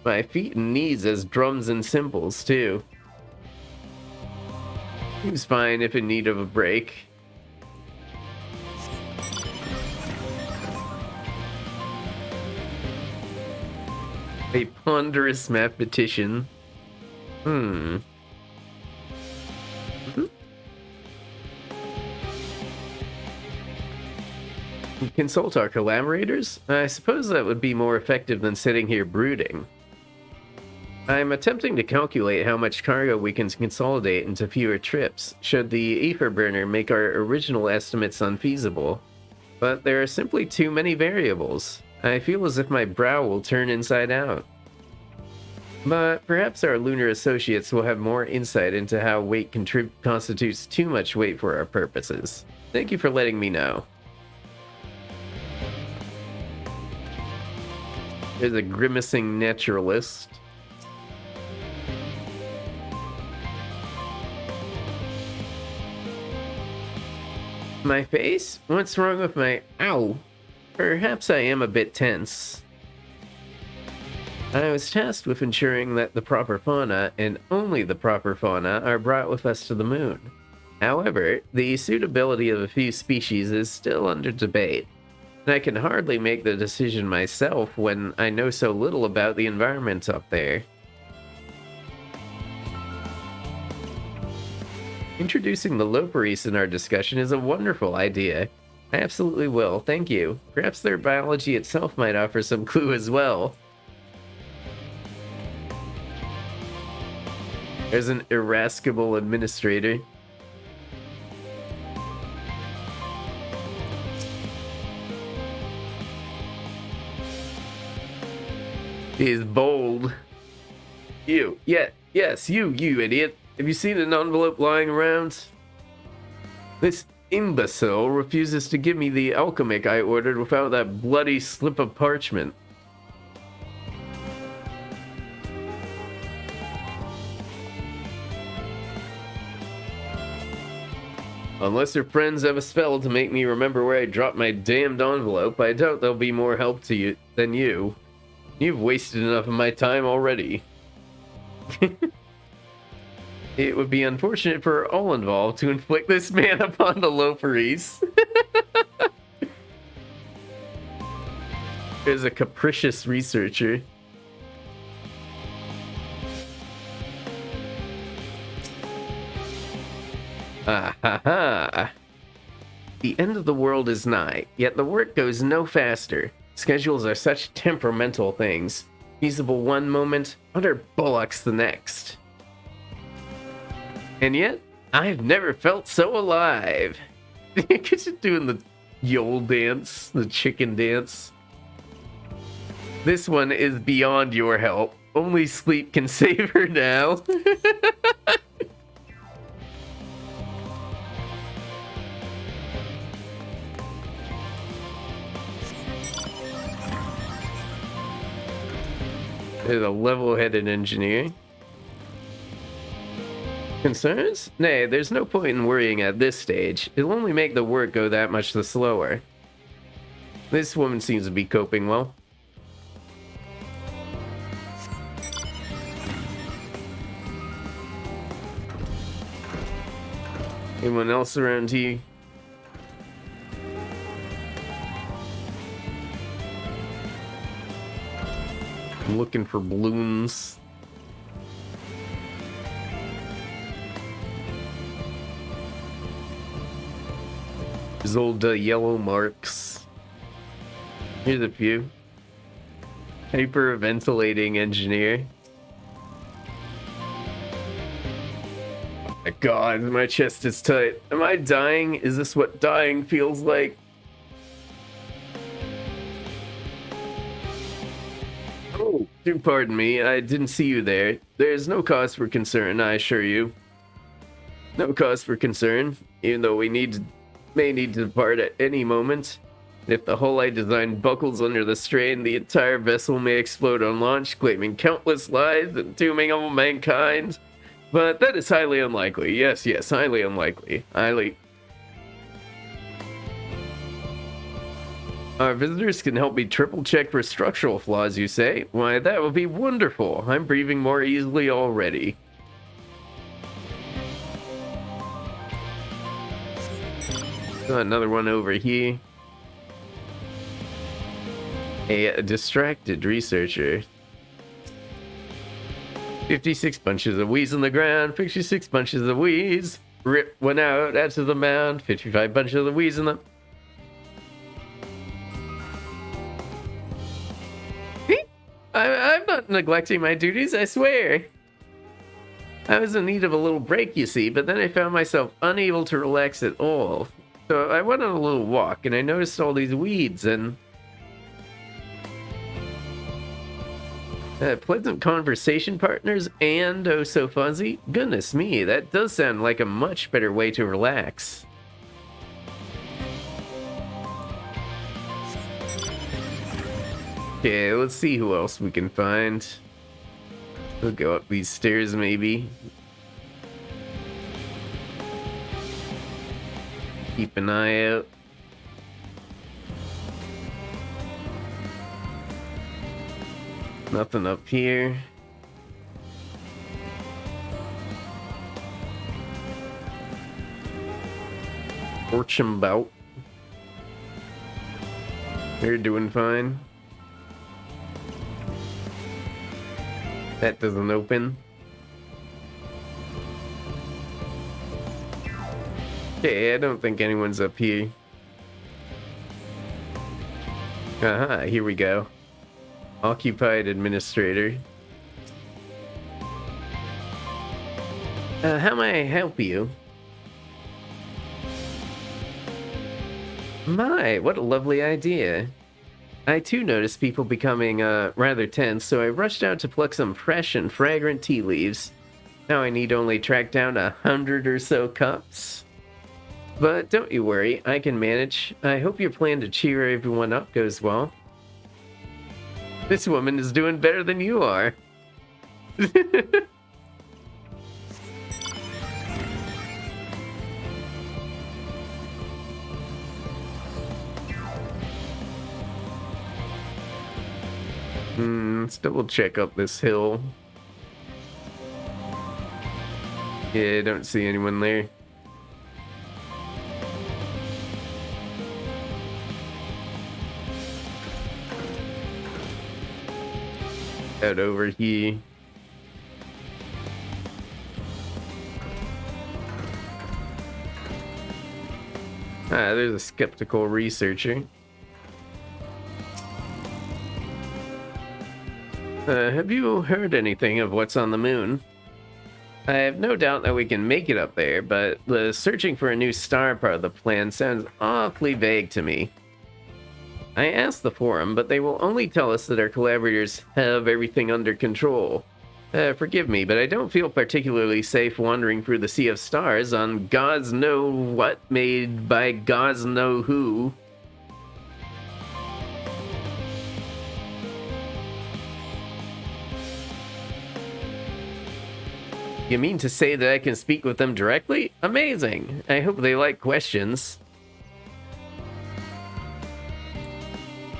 Speaker 1: My feet and knees as drums and cymbals, too. Seems fine if in need of a break. A ponderous mathematician. Consult our collaborators? I suppose that would be more effective than sitting here brooding. I'm attempting to calculate how much cargo we can consolidate into fewer trips, should the ether burner make our original estimates unfeasible. But there are simply too many variables. I feel as if my brow will turn inside out. But perhaps our lunar associates will have more insight into how weight constitutes too much weight for our purposes. Thank you for letting me know. There's a grimacing naturalist. My face? What's wrong with my... Ow! Perhaps I am a bit tense. I was tasked with ensuring that the proper fauna, and only the proper fauna, are brought with us to the moon. However, the suitability of a few species is still under debate. And I can hardly make the decision myself when I know so little about the environment up there. Introducing the Loperies in our discussion is a wonderful idea. I absolutely will, thank you. Perhaps their biology itself might offer some clue as well. There's an irascible administrator. He is bold. You, yes, you idiot. Have you seen an envelope lying around? This imbecile refuses to give me the alchemic I ordered without that bloody slip of parchment. Unless your friends have a spell to make me remember where I dropped my damned envelope, I doubt they'll be more help to you than you. You've wasted enough of my time already. It would be unfortunate for all involved to inflict this man upon the Loperies. There's a capricious researcher. Ah ha ha. The end of the world is nigh, yet the work goes no faster. Schedules are such temperamental things. Feasible one moment, utter bullocks the next. And yet, I've never felt so alive. Because you're doing the yole dance, the chicken dance. This one is beyond your help. Only sleep can save her now. There's a level-headed engineer. Concerns? Nay, there's no point in worrying at this stage. It'll only make the work go that much the slower. This woman seems to be coping well. Anyone else around here? I'm looking for balloons. These old yellow marks. Here's a few. Hyperventilating engineer. Oh my god, my chest is tight. Am I dying? Is this what dying feels like? Oh, do pardon me, I didn't see you there. There's no cause for concern, I assure you. No cause for concern, even though we may need to depart at any moment. If the hull I designed buckles under the strain, the entire vessel may explode on launch, claiming countless lives and dooming all mankind. But that is highly unlikely. Yes, highly unlikely. Highly. Our visitors can help me triple check for structural flaws, you say? Why, that would be wonderful. I'm breathing more easily already. Another one over here. A distracted researcher. 56 bunches of weeds on the ground, 56 bunches of weeds. Rip one out, add to the mound, 55 bunches of weeds in them. I'm not neglecting my duties, I swear. I was in need of a little break, you see, but then I found myself unable to relax at all. So I went on a little walk, and I noticed all these weeds, and... pleasant conversation partners and oh so fuzzy? Goodness me, that does sound like a much better way to relax. Okay, let's see who else we can find. We'll go up these stairs, maybe. Keep an eye out. Nothing up here. Fortune bout. They're doing fine. That doesn't open. Okay, I don't think anyone's up here. Aha, here we go. Occupied administrator. How may I help you? My, what a lovely idea. I too noticed people becoming rather tense, so I rushed out to pluck some fresh and fragrant tea leaves. Now I need only track down 100 or so cups. But don't you worry, I can manage. I hope your plan to cheer everyone up goes well. This woman is doing better than you are. Let's double check up this hill. Yeah, I don't see anyone there. Out over here. Ah, there's a skeptical researcher. Have you heard anything of what's on the moon? I have no doubt that we can make it up there, but the searching for a new star part of the plan sounds awfully vague to me. I asked the forum, but they will only tell us that our collaborators have everything under control. Forgive me, but I don't feel particularly safe wandering through the sea of stars on gods know what made by gods know who. You mean to say that I can speak with them directly? Amazing! I hope they like questions.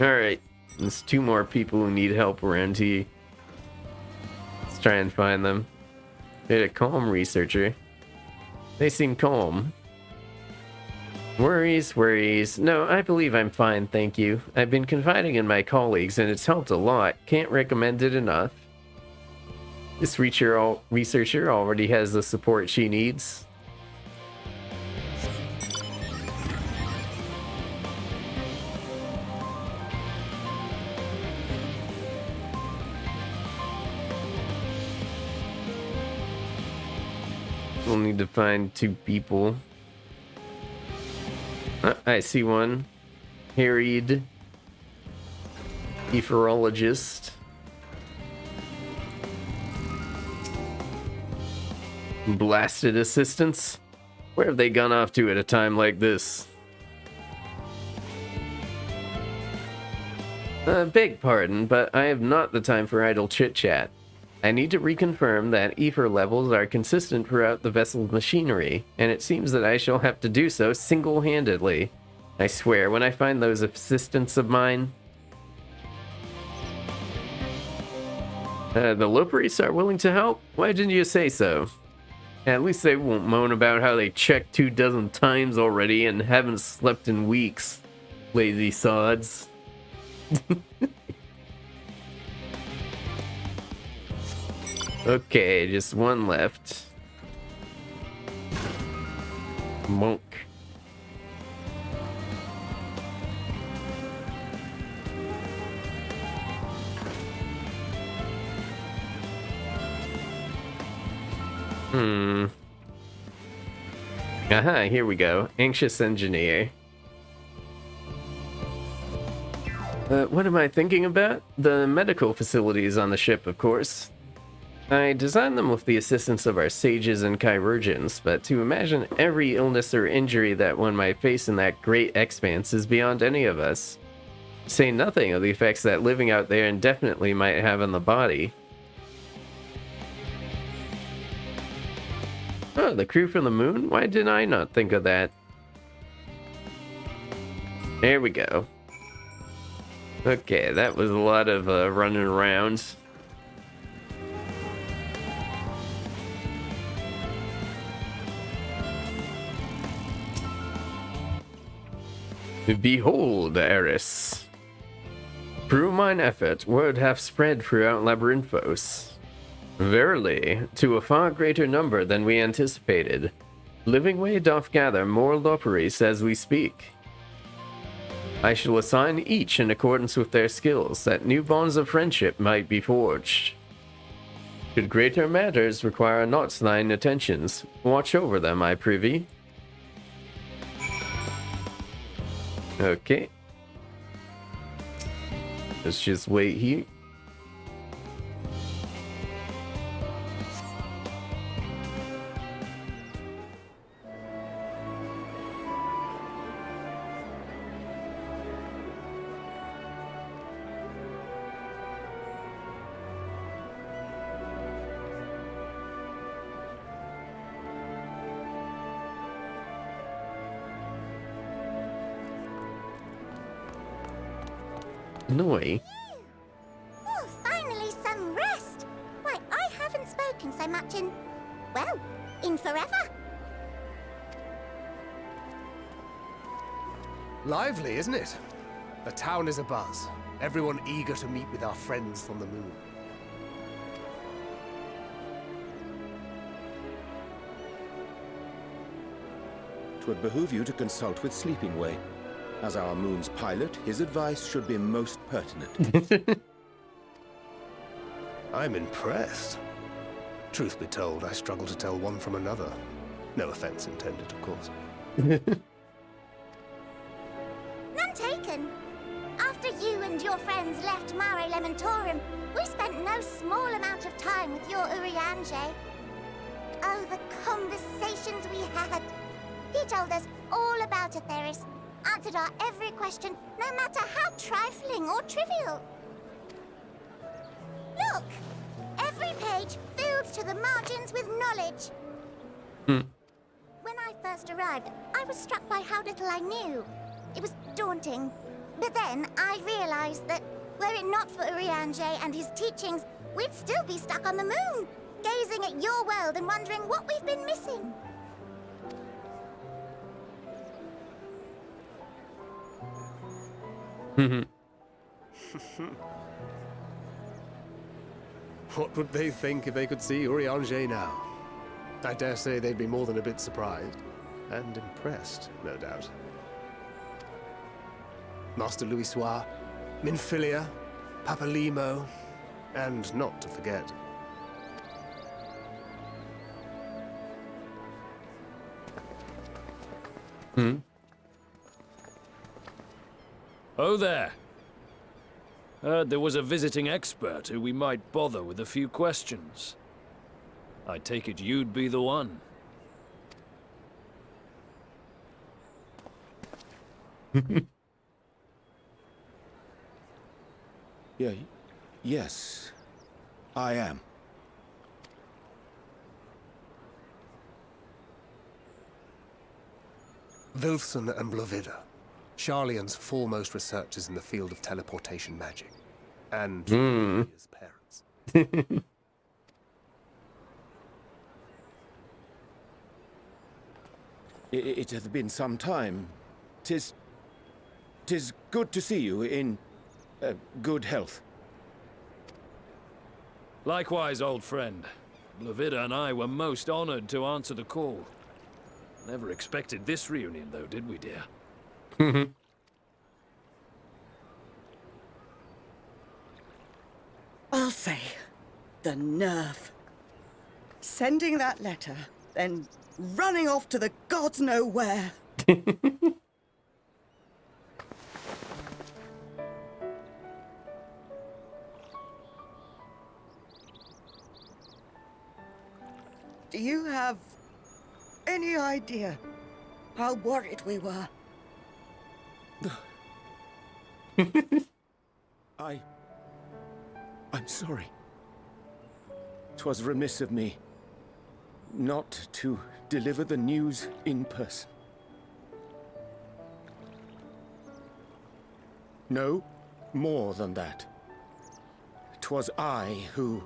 Speaker 1: Alright, there's 2 more people who need help around here. Let's try and find them. They're a calm researcher. They seem calm. Worries. No, I believe I'm fine, thank you. I've been confiding in my colleagues and it's helped a lot. Can't recommend it enough. This researcher already has the support she needs. We'll need to find 2 people. I see one. Harried ephemerologist. Blasted assistants? Where have they gone off to at a time like this? Beg pardon, but I have not the time for idle chit-chat. I need to reconfirm that ether levels are consistent throughout the vessel's machinery, and it seems that I shall have to do so single-handedly. I swear, when I find those assistants of mine... the Loperies are willing to help? Why didn't you say so? At least they won't moan about how they checked 24 times already and haven't slept in weeks. Lazy sods. Okay, just one left. Monk. Aha, here we go. Anxious engineer. What am I thinking about? The medical facilities on the ship, of course. I designed them with the assistance of our sages and chirurgeons, but to imagine every illness or injury that one might face in that great expanse is beyond any of us. Say nothing of the effects that living out there indefinitely might have on the body. Oh, the crew from the moon? Why did I not think of that? There we go. Okay, that was a lot of running around. Behold, Eris. Through mine effort, word hath spread throughout Labyrinthos. Verily, to a far greater number than we anticipated. Living Way doth gather more Loperies as we speak. I shall assign each in accordance with their skills, that new bonds of friendship might be forged. Should greater matters require not thine attentions, watch over them, I prithee. Okay. Let's just wait here. Noi.
Speaker 2: Oh, finally some rest. Why, I haven't spoken so much in, well, in forever.
Speaker 3: Lively, isn't it? The town is abuzz. Everyone eager to meet with our friends from the moon.
Speaker 4: Twould behoove you to consult with Sleeping Way. As our moon's pilot, his advice should be most pertinent.
Speaker 3: I'm impressed. Truth be told, I struggle to tell one from another. No offense intended, of course.
Speaker 2: None taken. After you and your friends left Mare Elementorum, we spent no small amount of time with your Urianger. Oh, the conversations we had. He told us all about Atheris, answered our every question, no matter how trifling or trivial. Look! Every page filled to the margins with knowledge. When I first arrived, I was struck by how little I knew. It was daunting. But then I realized that, were it not for Urianger and his teachings, we'd still be stuck on the moon, gazing at your world and wondering what we've been missing.
Speaker 3: What would they think if they could see Urianger now? I dare say they'd be more than a bit surprised. And impressed, no doubt. Master Louisoix, Minfilia, Papalimo, and not to forget...
Speaker 5: Oh there. Heard there was a visiting expert who we might bother with a few questions. I take it you'd be the one.
Speaker 4: Yes, I am.
Speaker 3: Wilson and Blovida, Charlian's foremost researchers in the field of teleportation magic, and Lydia's parents.
Speaker 4: It hath been some time. Tis good to see you in good health.
Speaker 5: Likewise, old friend. Blovida and I were most honored to answer the call. Never expected this reunion, though, did we, dear?
Speaker 6: I'll say, the nerve. Sending that letter, then running off to the gods know where. Do you have any idea how worried we were?
Speaker 4: I'm sorry. 'Twas remiss of me not to deliver the news in person. No, more than that. 'Twas I who...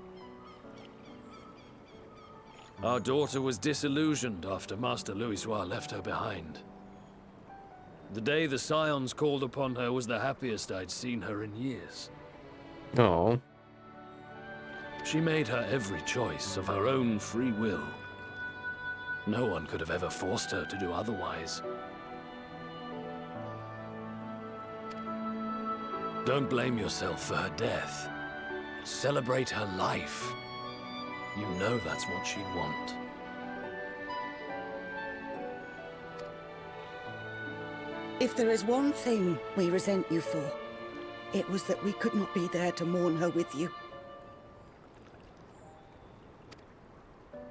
Speaker 5: Our daughter was disillusioned after Master Louisoix left her behind. The day the Scions called upon her was the happiest I'd seen her in years.
Speaker 1: Oh.
Speaker 5: She made her every choice of her own free will. No one could have ever forced her to do otherwise. Don't blame yourself for her death. Celebrate her life. You know that's what she'd want.
Speaker 6: If there is one thing we resent you for, it was that we could not be there to mourn her with you.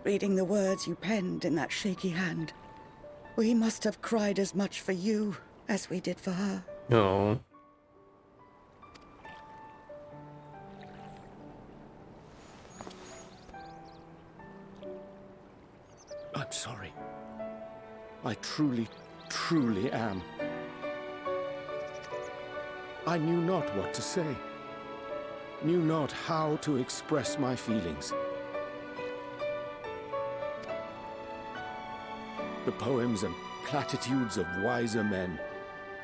Speaker 6: Reading the words you penned in that shaky hand, we must have cried as much for you as we did for her.
Speaker 1: Oh.
Speaker 4: I'm sorry. I truly, truly am. I knew not what to say. Knew not how to express my feelings. The poems and platitudes of wiser men,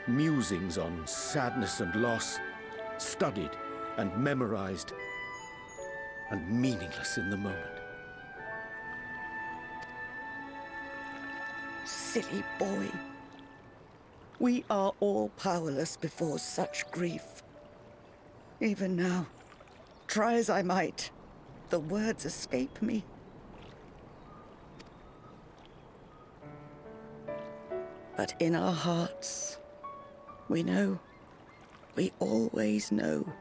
Speaker 4: musings on sadness and loss, studied and memorized, and meaningless in the moment.
Speaker 6: Silly boy. We are all powerless before such grief. Even now, try as I might, the words escape me. But in our hearts, we know, we always know.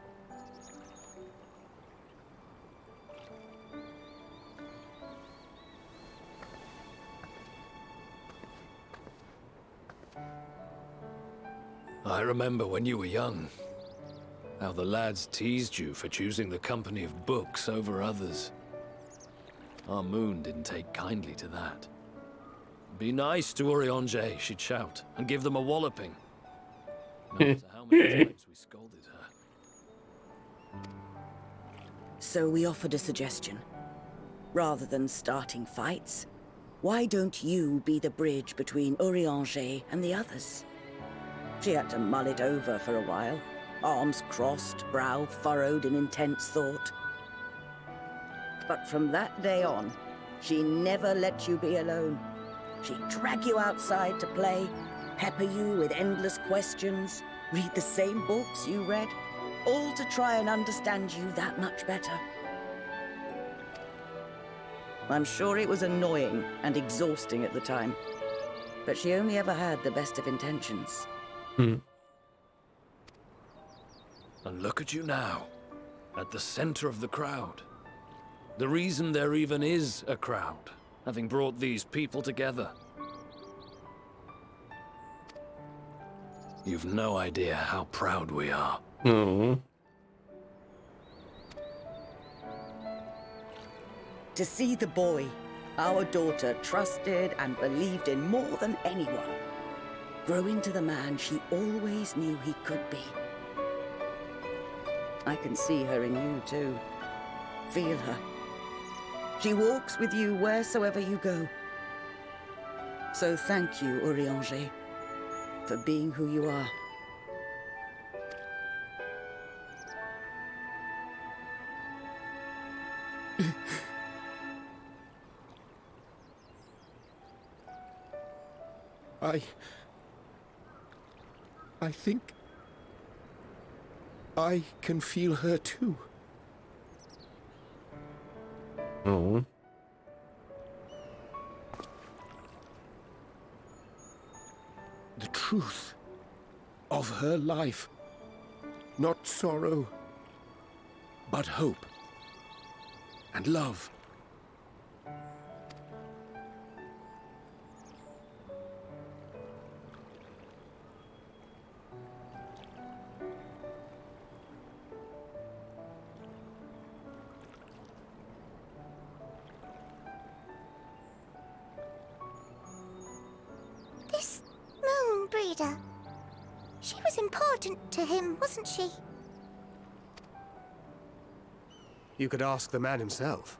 Speaker 5: I remember when you were young, how the lads teased you for choosing the company of books over others. Our moon didn't take kindly to that. Be nice to Urianger, she'd shout, and give them a walloping. No matter how many times we scolded her.
Speaker 6: So we offered a suggestion. Rather than starting fights, why don't you be the bridge between Urianger and the others? She had to mull it over for a while, arms crossed, brow furrowed in intense thought. But from that day on, she never let you be alone. She'd drag you outside to play, pepper you with endless questions, read the same books you read, all to try and understand you that much better. I'm sure it was annoying and exhausting at the time, but she only ever had the best of intentions.
Speaker 5: And look at you now, at the center of the crowd. The reason there even is a crowd, having brought these people together. You've no idea how proud we are.
Speaker 1: Oh.
Speaker 6: To see the boy our daughter trusted and believed in more than anyone grow into the man she always knew he could be. I can see her in you too. Feel her. She walks with you wheresoever you go. So thank you, Urianger, for being who you are.
Speaker 4: I think I can feel her too.
Speaker 1: Oh.
Speaker 4: The truth of her life. Not sorrow, but hope and love.
Speaker 2: This moon breeder. She was important to him, wasn't she?
Speaker 3: You could ask the man himself.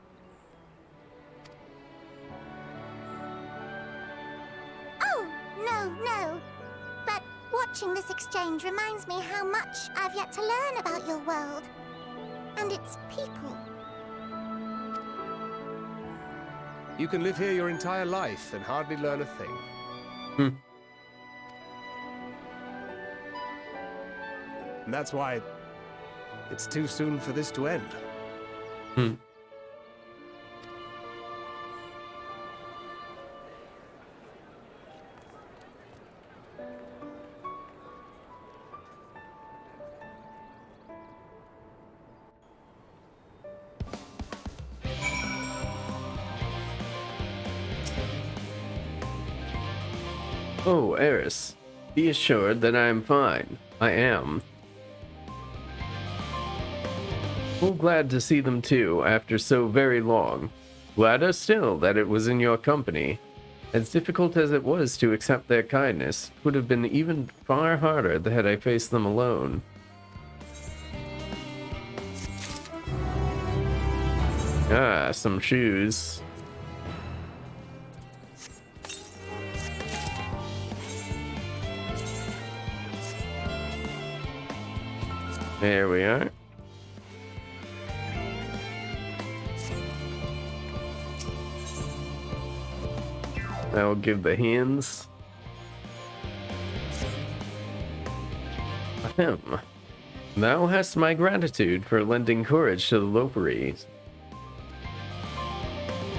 Speaker 2: Oh, no. But watching this exchange reminds me how much I've yet to learn about your world. And its people.
Speaker 3: You can live here your entire life and hardly learn a thing. And that's why it's too soon for this to end.
Speaker 1: Oh, Eris. Be assured that I am fine. I am. Well, glad to see them too, after so very long. Gladder still that it was in your company. As difficult as it was to accept their kindness, it would have been even far harder had I faced them alone. Ah, some shoes. There we are. I'll give the hands. Ahem. Thou hast my gratitude for lending courage to the Loperies.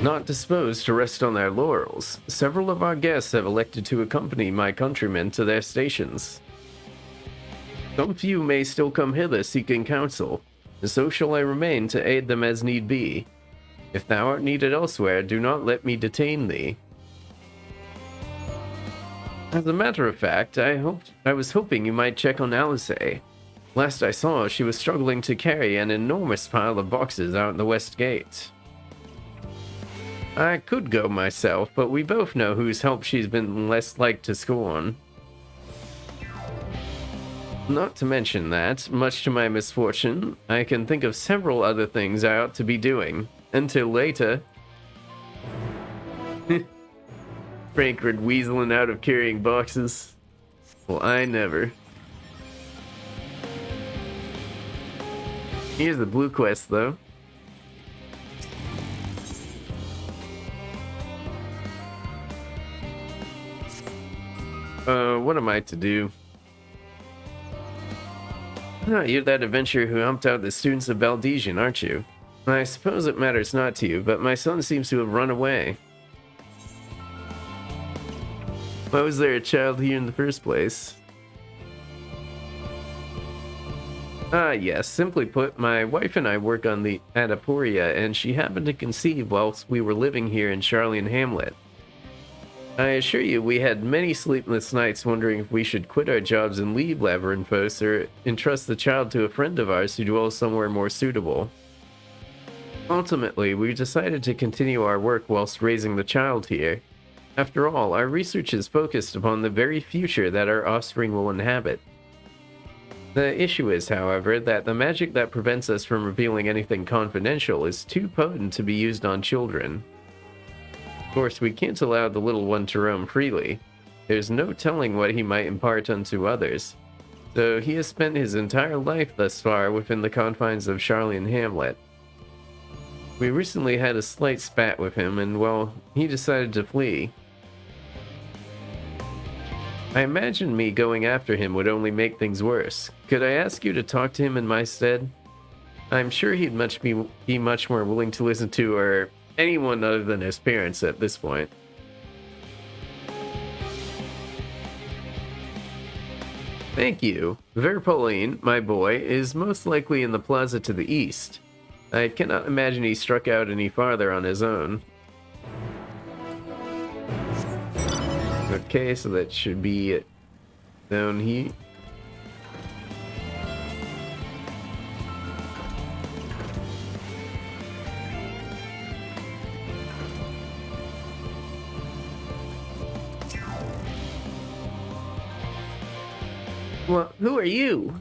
Speaker 1: Not disposed to rest on their laurels, several of our guests have elected to accompany my countrymen to their stations. Some few may still come hither seeking counsel, and so shall I remain to aid them as need be. If thou art needed elsewhere, do not let me detain thee. As a matter of fact, I was hoping you might check on Alice. Last I saw, she was struggling to carry an enormous pile of boxes out the west gate. I could go myself, but we both know whose help she's been less like to scorn. Not to mention that, much to my misfortune, I can think of several other things I ought to be doing. Until later. Frankfurt weaseling out of carrying boxes. Well, I never. Here's the blue quest, though. What am I to do? Oh, you're that adventurer who helped out the students of Baldesian, aren't you? I suppose it matters not to you, but my son seems to have run away. Why was there a child here in the first place? Ah, yes. Simply put, my wife and I work on the Adaporia, and she happened to conceive whilst we were living here in Charlian Hamlet. I assure you, we had many sleepless nights wondering if we should quit our jobs and leave Labyrintphos or entrust the child to a friend of ours who dwells somewhere more suitable. Ultimately, we decided to continue our work whilst raising the child here. After all, our research is focused upon the very future that our offspring will inhabit. The issue is, however, that the magic that prevents us from revealing anything confidential is too potent to be used on children. Of course, we can't allow the little one to roam freely. There's no telling what he might impart unto others. So he has spent his entire life thus far within the confines of Charlian Hamlet. We recently had a slight spat with him, and well, he decided to flee. I imagine me going after him would only make things worse. Could I ask you to talk to him in my stead? I'm sure he'd be much more willing to listen to or anyone other than his parents at this point. Thank you. Verpolin, my boy, is most likely in the plaza to the east. I cannot imagine he struck out any farther on his own. Okay, so that should be down here. Well, who are you?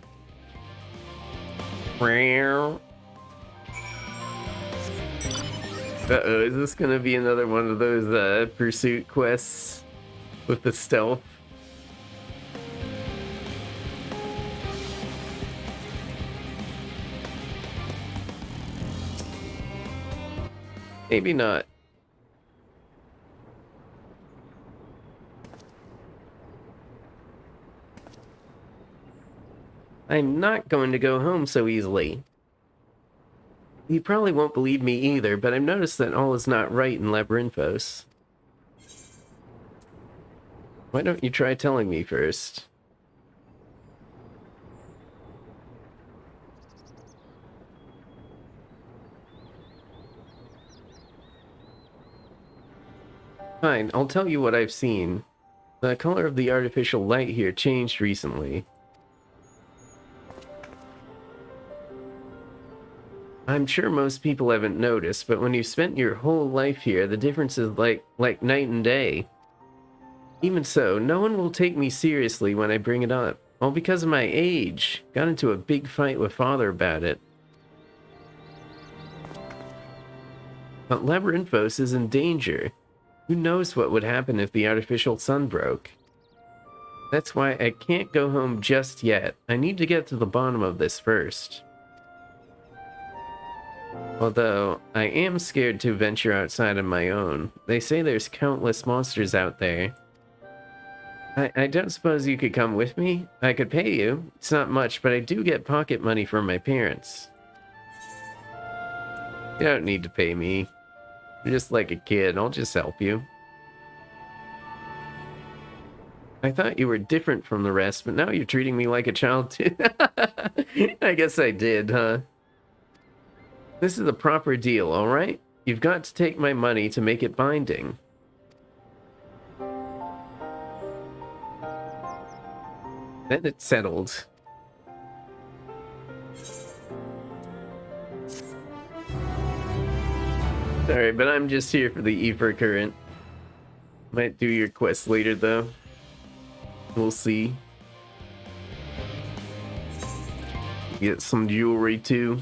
Speaker 1: Uh-oh, is this gonna be another one of those pursuit quests with the stealth? Maybe not. I'm not going to go home so easily. You probably won't believe me either, but I've noticed that all is not right in Labyrinthos. Why don't you try telling me first? Fine, I'll tell you what I've seen. The color of the artificial light here changed recently. I'm sure most people haven't noticed, but when you've spent your whole life here, the difference is like night and day. Even so, no one will take me seriously when I bring it up. All because of my age. Got into a big fight with Father about it. But Labyrinthos is in danger. Who knows what would happen if the artificial sun broke? That's why I can't go home just yet. I need to get to the bottom of this first. Although, I am scared to venture outside on my own. They say there's countless monsters out there. I don't suppose you could come with me? I could pay you. It's not much, but I do get pocket money from my parents. You don't need to pay me. You're just like a kid. I'll just help you. I thought you were different from the rest, but now you're treating me like a child too. I guess I did, huh? This is a proper deal, alright? You've got to take my money to make it binding. Then it's settled. Sorry, but I'm just here for the Ether current. Might do your quest later, though. We'll see. Get some jewelry, too.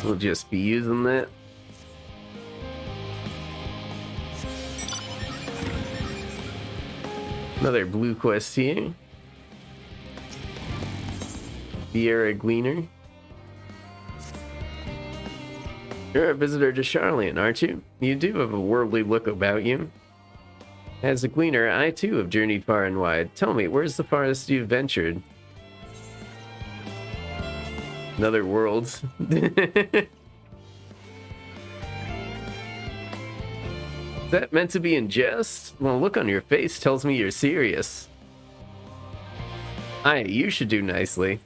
Speaker 1: We'll just be using that. Another blue quest here. Vieira Gleaner. You're a visitor to Charlian, aren't you? You do have a worldly look about you. As a gleaner, I too have journeyed far and wide. Tell me, where's the farthest you've ventured? Another world. Is that meant to be in jest? Well, look on your face tells me you're serious. Aye, you should do nicely.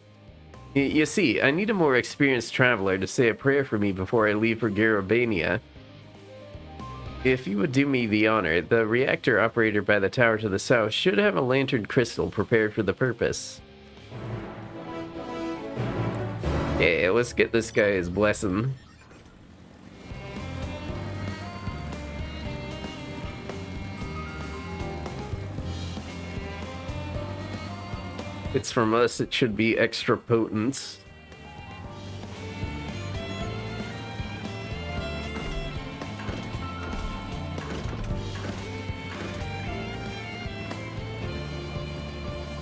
Speaker 1: You see, I need a more experienced traveler to say a prayer for me before I leave for Garabania. If you would do me the honor, the reactor operator by the tower to the south should have a lantern crystal prepared for the purpose. Yeah, let's get this guy his blessing. It's from us, it should be extra potent.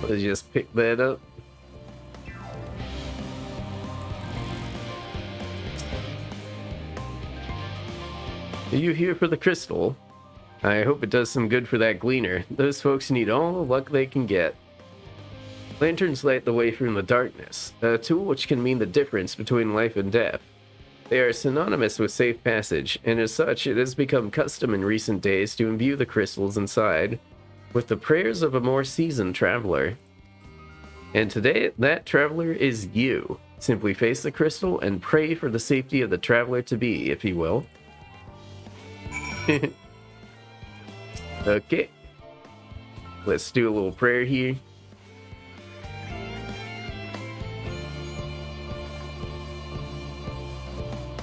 Speaker 1: Let's just pick that up. Are you here for the crystal? I hope it does some good for that gleaner. Those folks need all the luck they can get. Lanterns light the way through the darkness, a tool which can mean the difference between life and death. They are synonymous with safe passage, and as such, it has become custom in recent days to imbue the crystals inside with the prayers of a more seasoned traveler. And today, that traveler is you. Simply face the crystal and pray for the safety of the traveler-to-be, if you will. Okay. Let's do a little prayer here.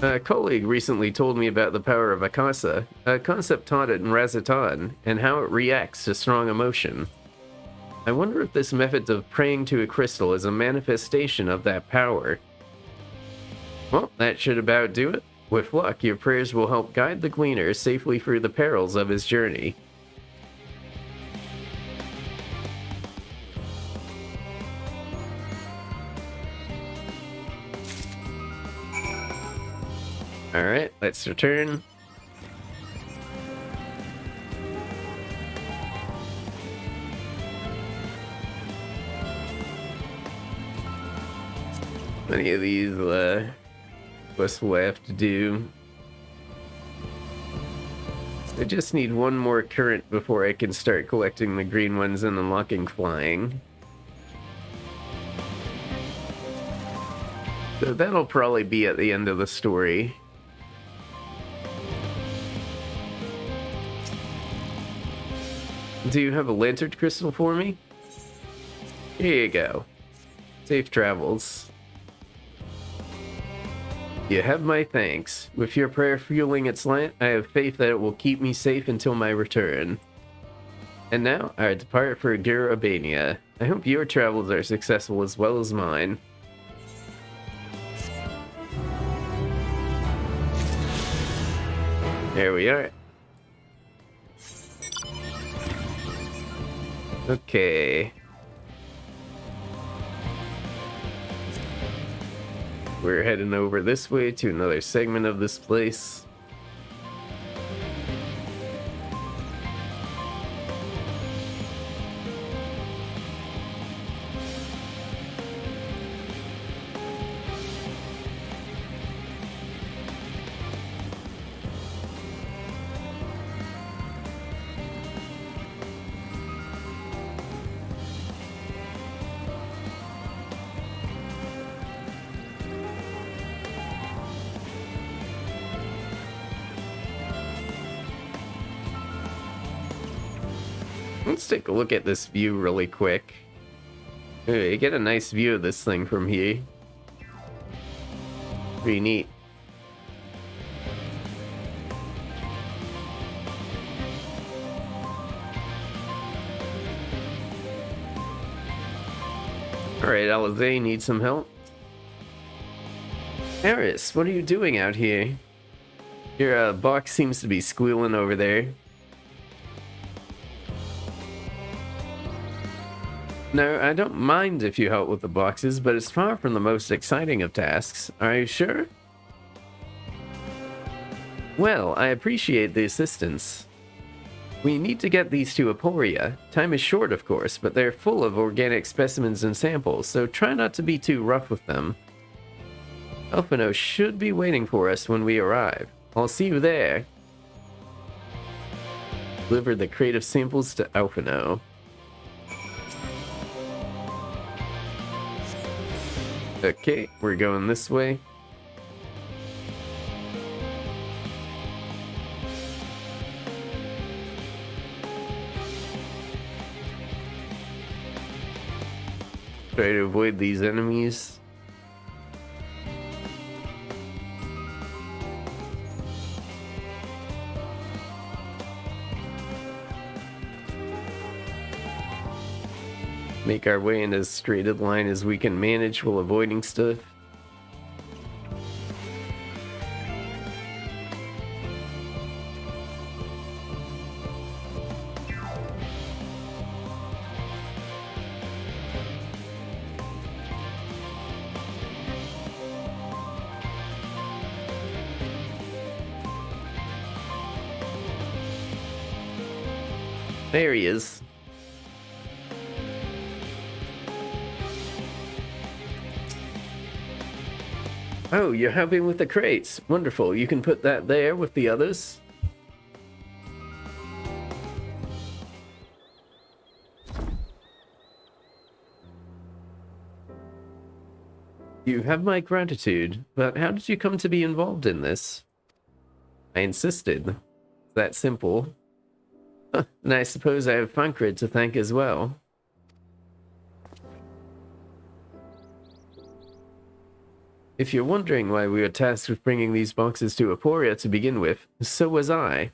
Speaker 1: A colleague recently told me about the power of Akasa, a concept taught in Razatan, and how it reacts to strong emotion. I wonder if this method of praying to a crystal is a manifestation of that power. Well, that should about do it. With luck, your prayers will help guide the gleaner safely through the perils of his journey. Alright, let's return. Many of these quests we'll have to do. I just need one more current before I can start collecting the green ones and unlocking flying. So that'll probably be at the end of the story. Do you have a lantern crystal for me? Here you go. Safe travels. You have my thanks. With your prayer fueling its light, I have faith that it will keep me safe until my return. And now, I depart for Gur Albania. I hope your travels are successful as well as mine. There we are. Okay. We're heading over this way to another segment of this place. Let's take a look at this view really quick. You get a nice view of this thing from here. Pretty neat. Alright, Alizé, need some help? Eris, what are you doing out here? Your box seems to be squealing over there. No, I don't mind if you help with the boxes, but it's far from the most exciting of tasks. Are you sure? Well, I appreciate the assistance. We need to get these to Aporia. Time is short, of course, but they're full of organic specimens and samples, so try not to be too rough with them. Elfino should be waiting for us when we arrive. I'll see you there. Deliver the crate of samples to Elfino. Okay, we're going this way. Try to avoid these enemies. Make our way in as straight a line as we can manage while avoiding stuff. There he is. Oh, you're helping with the crates. Wonderful. You can put that there with the others. You have my gratitude, but how did you come to be involved in this? I insisted. It's that simple. And I suppose I have Funkrid to thank as well. If you're wondering why we were tasked with bringing these boxes to Aporia to begin with, so was I.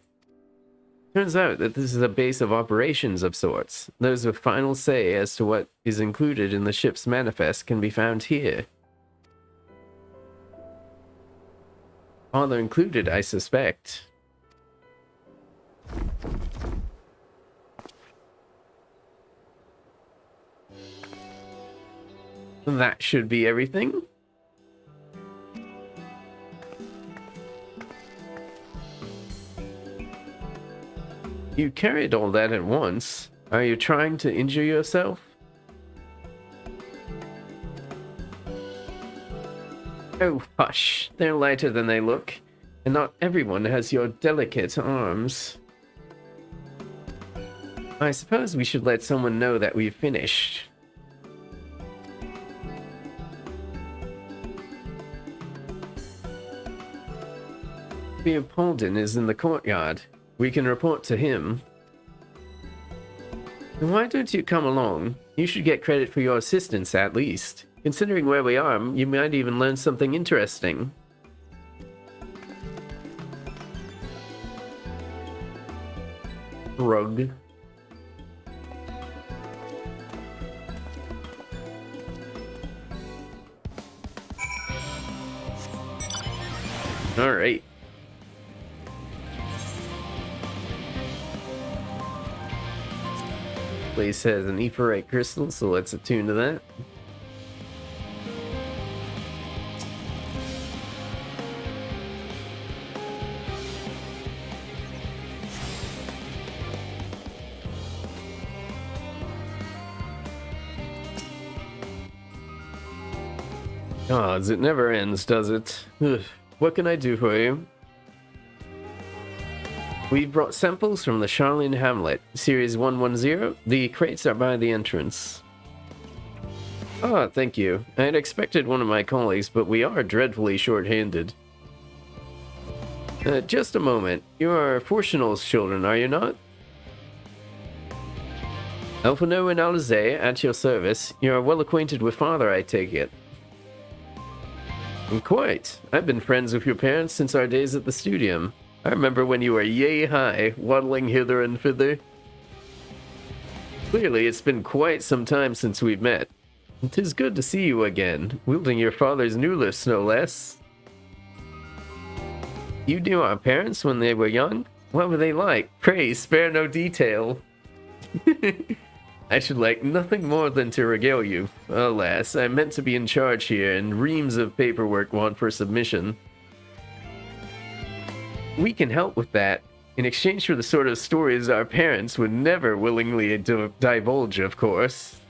Speaker 1: Turns out that this is a base of operations of sorts. Those with final say as to what is included in the ship's manifest can be found here. Father included, I suspect. That should be everything. You carried all that at once. Are you trying to injure yourself? Oh, hush. They're lighter than they look. And not everyone has your delicate arms. I suppose we should let someone know that we've finished. Leopoldin is in the courtyard. We can report to him. Why don't you come along? You should get credit for your assistance, at least. Considering where we are, you might even learn something interesting. Rug. Alright. Place has an Ephorite crystal, so let's attune to that. Gods, it never ends, does it? Ugh. What can I do for you? We've brought samples from the Charlene Hamlet, Series 110. The crates are by the entrance. Ah, thank you. I had expected one of my colleagues, but we are dreadfully short-handed. Just a moment. You are Fortunal's children, are you not? Elfino and Alize, at your service. You are well acquainted with father, I take it. Quite. I've been friends with your parents since our days at the studium. I remember when you were yay high, waddling hither and thither. Clearly, it's been quite some time since we've met. 'Tis good to see you again, wielding your father's newless, no less. You knew our parents when they were young? What were they like? Pray, spare no detail. I should like nothing more than to regale you. Alas, I'm meant to be in charge here, and reams of paperwork want for submission. We can help with that, in exchange for the sort of stories our parents would never willingly divulge, of course.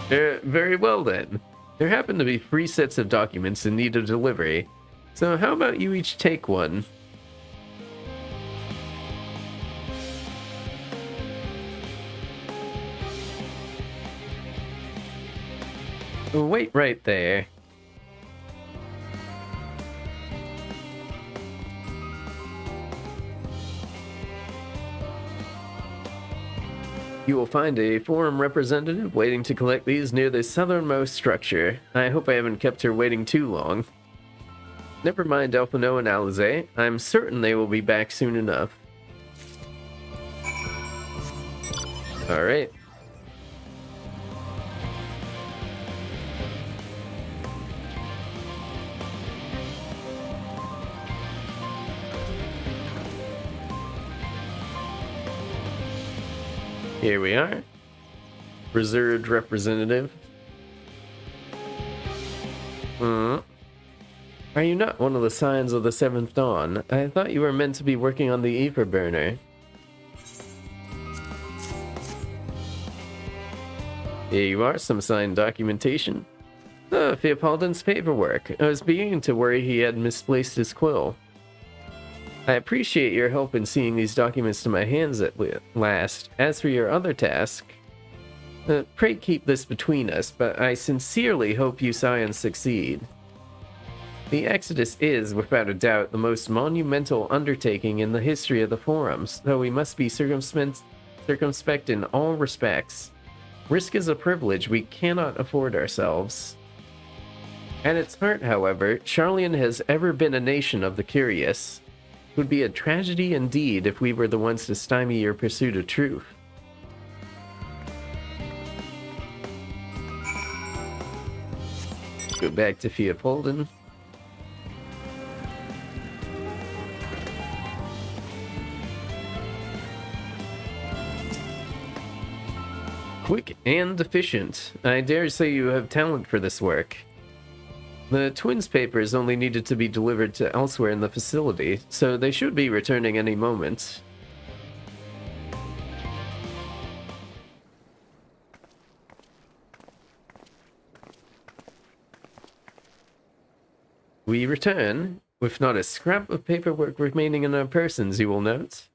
Speaker 1: Very well then. There happen to be 3 sets of documents in need of delivery, so how about you each take one? Wait right there. You will find a forum representative waiting to collect these near the southernmost structure. I hope I haven't kept her waiting too long. Never mind Elfino and Alize. I'm certain they will be back soon enough. All right. Here we are. Reserved representative. Are you not one of the signs of the Seventh Dawn? I thought you were meant to be working on the ether burner. Here you are, some signed documentation. Oh, Theopaldin's paperwork. I was beginning to worry he had misplaced his quill. I appreciate your help in seeing these documents to my hands at last. As for your other task, pray keep this between us, but I sincerely hope you scions succeed. The Exodus is, without a doubt, the most monumental undertaking in the history of the Forums, though we must be circumspect in all respects. Risk is a privilege we cannot afford ourselves. At its heart, however, Charlian has ever been a nation of the curious. It would be a tragedy indeed if we were the ones to stymie your pursuit of truth. Go back to Theopaldin. Quick and efficient. I dare say you have talent for this work. The twins' papers only needed to be delivered to elsewhere in the facility, so they should be returning any moment. We return, with not a scrap of paperwork remaining in our persons, you will note.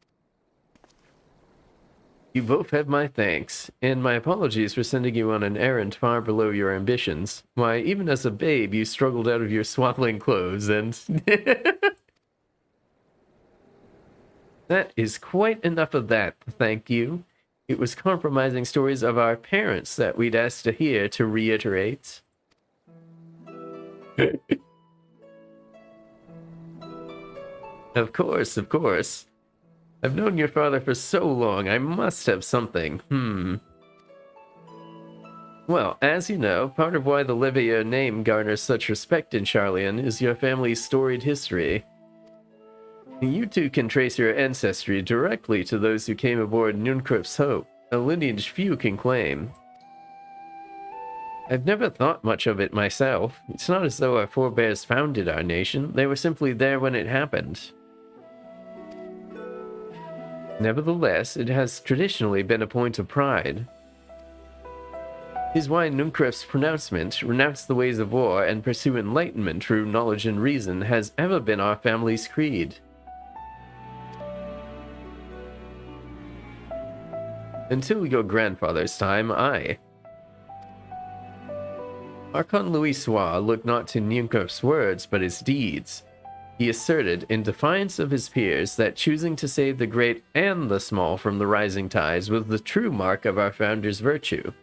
Speaker 1: You both have my thanks, and my apologies for sending you on an errand far below your ambitions. Why, even as a babe, you struggled out of your swaddling clothes, and... That is quite enough of that, thank you. It was compromising stories of our parents that we'd asked to hear, to reiterate. Of course, of course. I've known your father for so long, I must have something. Well, as you know, part of why the Levier name garners such respect in Charlian is your family's storied history. You two can trace your ancestry directly to those who came aboard Nunkrip's Hope, a lineage few can claim. I've never thought much of it myself. It's not as though our forebears founded our nation, they were simply there when it happened. Nevertheless, it has traditionally been a point of pride. It is why Nunkrip's pronouncement, renounce the ways of war and pursue enlightenment through knowledge and reason, has ever been our family's creed. Until your grandfather's time, aye. Archon Louis-Soir looked not to Nunkrip's words, but his deeds. He asserted, in defiance of his peers, that choosing to save the great and the small from the rising tides was the true mark of our founder's virtue.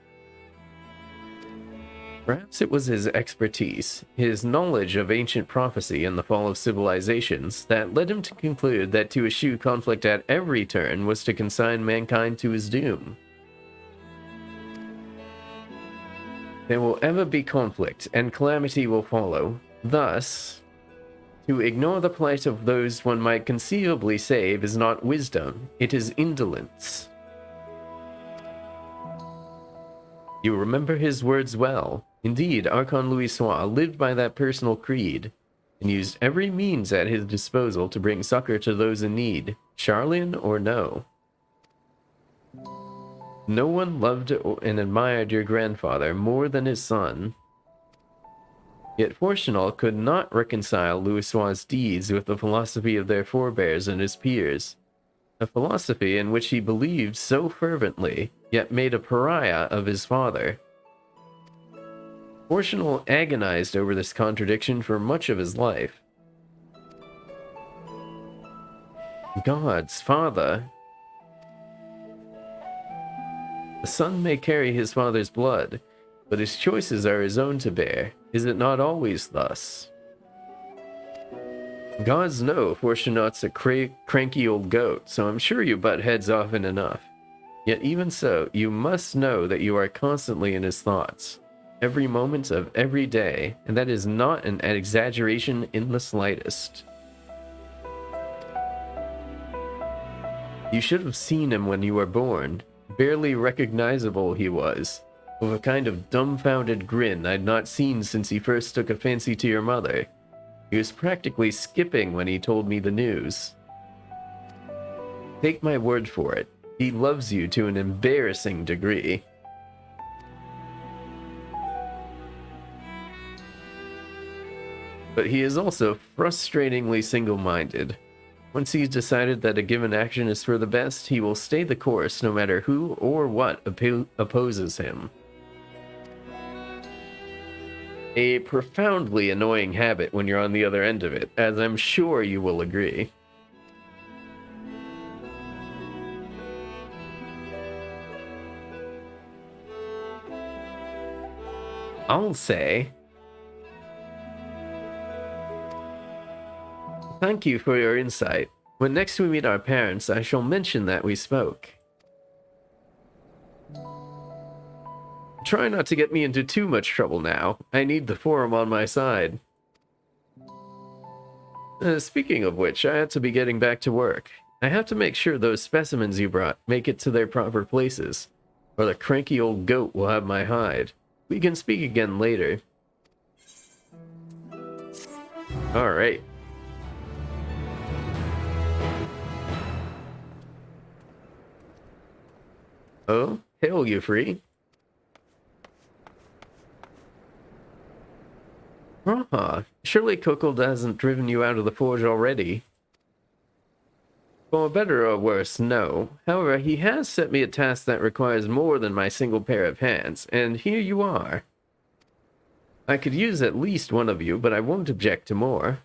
Speaker 1: Perhaps it was his expertise, his knowledge of ancient prophecy and the fall of civilizations, that led him to conclude that to eschew conflict at every turn was to consign mankind to his doom. There will ever be conflict, and calamity will follow. Thus, to ignore the plight of those one might conceivably save is not wisdom, it is indolence. You remember his words well. Indeed, Archon Louis-Soir lived by that personal creed, and used every means at his disposal to bring succor to those in need, Charlian or no. No one loved and admired your grandfather more than his son. Yet Fortunal could not reconcile Louis-Soir's deeds with the philosophy of their forebears and his peers, a philosophy in which he believed so fervently, yet made a pariah of his father. Fortunal agonized over this contradiction for much of his life. God's father. The son may carry his father's blood, but his choices are his own to bear. Is it not always thus? Gods know Fortunate's a cranky old goat, so I'm sure you butt heads often enough. Yet even so, you must know that you are constantly in his thoughts, every moment of every day, and that is not an exaggeration in the slightest. You should have seen him when you were born. Barely recognizable he was, with a kind of dumbfounded grin I'd not seen since he first took a fancy to your mother. He was practically skipping when he told me the news. Take my word for it, he loves you to an embarrassing degree. But he is also frustratingly single-minded. Once he's decided that a given action is for the best, he will stay the course no matter who or what opposes him. A profoundly annoying habit when you're on the other end of it, as I'm sure you will agree. I'll say, thank you for your insight. When next we meet our parents, I shall mention that we spoke. Try not to get me into too much trouble now. I need the forum on my side. Speaking of which, I have to be getting back to work. I have to make sure those specimens you brought make it to their proper places, or the cranky old goat will have my hide. We can speak again later. Alright. Oh, hail you free. Surely Cuckold hasn't driven you out of the forge already. For better or worse, no. However, he has set me a task that requires more than my single pair of hands, and here you are. I could use at least one of you, but I won't object to more.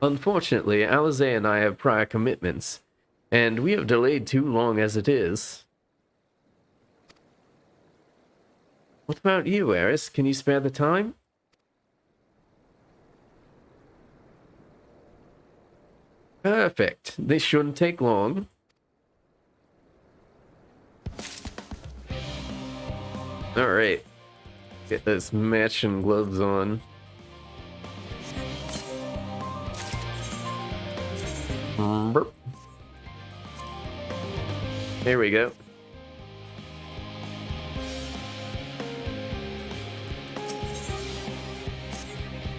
Speaker 1: Unfortunately, Alize and I have prior commitments, and we have delayed too long as it is. What about you, Eris? Can you spare the time? Perfect. This shouldn't take long. Alright. Get this matching gloves on. Burp. There we go.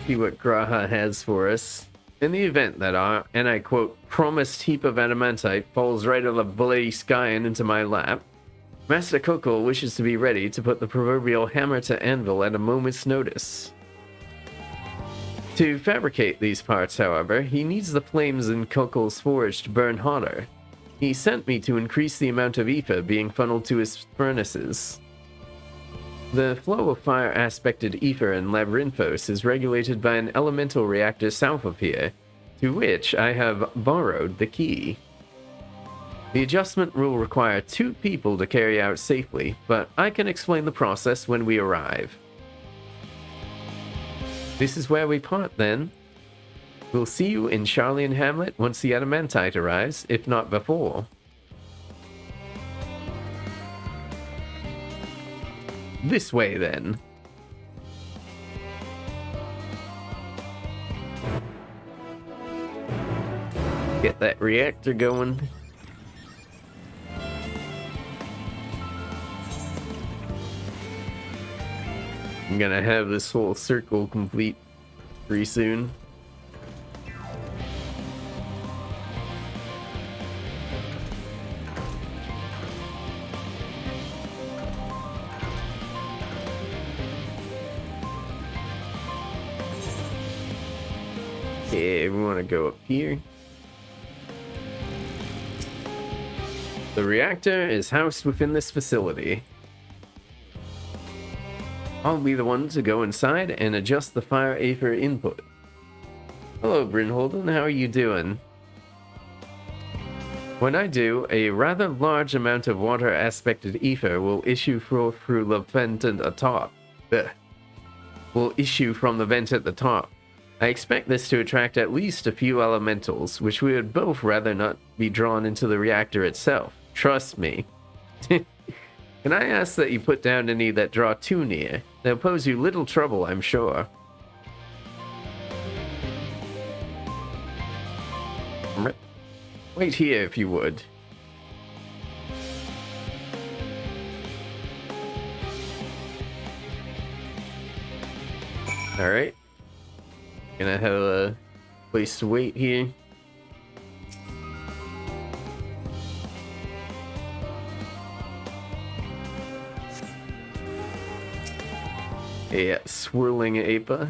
Speaker 1: See what Graha has for us. In the event that our, and I quote, promised heap of adamantite falls right out of the bloody sky and into my lap, Master Coco wishes to be ready to put the proverbial hammer to anvil at a moment's notice. To fabricate these parts, however, he needs the flames in Coco's forge to burn hotter. He sent me to increase the amount of ether being funneled to his furnaces. The flow of fire-aspected ether in Labyrinthos is regulated by an elemental reactor south of here, to which I have borrowed the key. The adjustment will require 2 people to carry out safely, but I can explain the process when we arrive. This is where we part, then. We'll see you in Charlian Hamlet once the adamantite arrives, if not before. This way, then. Get that reactor going. I'm gonna have this whole circle complete pretty soon. Okay, we want to go up here. The reactor is housed within this facility. I'll be the one to go inside and adjust the fire aether input. Hello, Brynholden, how are you doing? When I do, a rather large amount of water-aspected ether will issue through the vent at the top. Will issue from the vent at the top. I expect this to attract at least a few elementals, which we would both rather not be drawn into the reactor itself. Trust me. Can I ask that you put down any that draw too near? They'll pose you little trouble, I'm sure. Wait here if you would. Alright. Gonna have a place to wait here. Yeah, swirling Apa.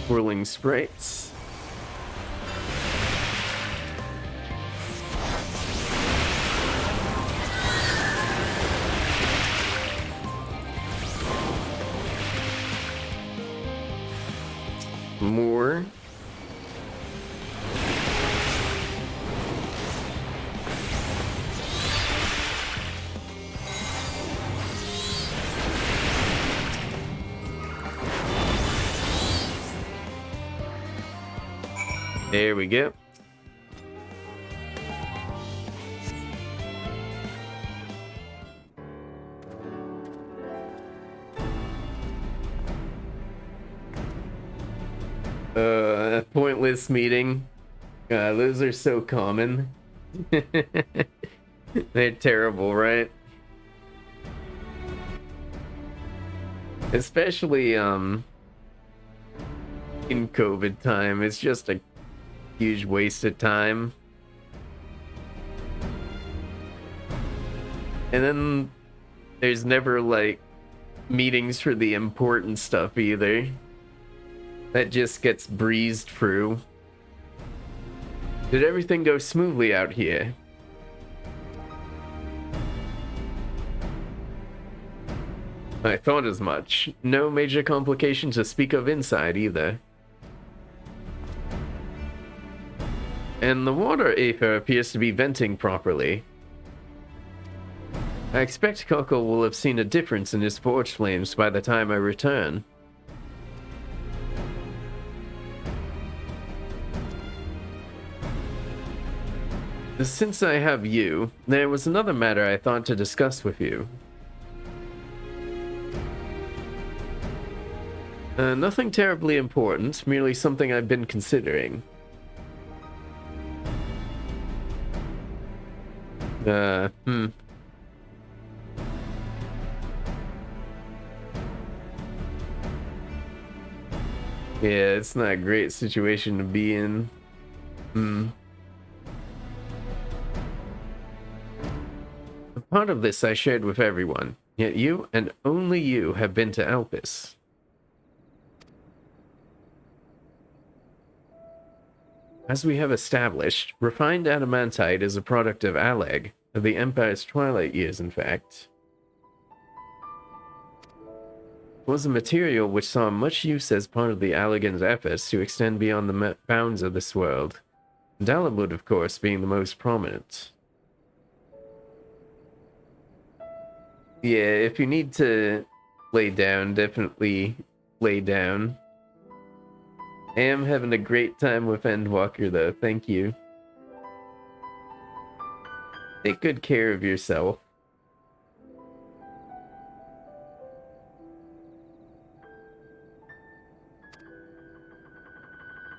Speaker 1: Swirling sprites. More. There we go. Pointless meeting. Those are so common. They're terrible, right? Especially in COVID time. It's just a huge waste of time. And then there's never like meetings for the important stuff either. That just gets breezed through. Did everything go smoothly out here? I thought as much. No major complications to speak of inside either. And the water aether appears to be venting properly. I expect Coco will have seen a difference in his forge flames by the time I return. Since I have you, there was another matter I thought to discuss with you. Nothing terribly important, merely something I've been considering. Yeah, it's not a great situation to be in. A part of this I shared with everyone, yet you, and only you, have been to Elpis. As we have established, refined adamantite is a product of Aleg, of the Empire's twilight years, in fact. It was a material which saw much use as part of the Allegan's efforts to extend beyond the bounds of this world, and Dalamud, of course, being the most prominent. Yeah, if you need to lay down, definitely lay down. I am having a great time with Gendwalker, though. Thank you. Take good care of yourself.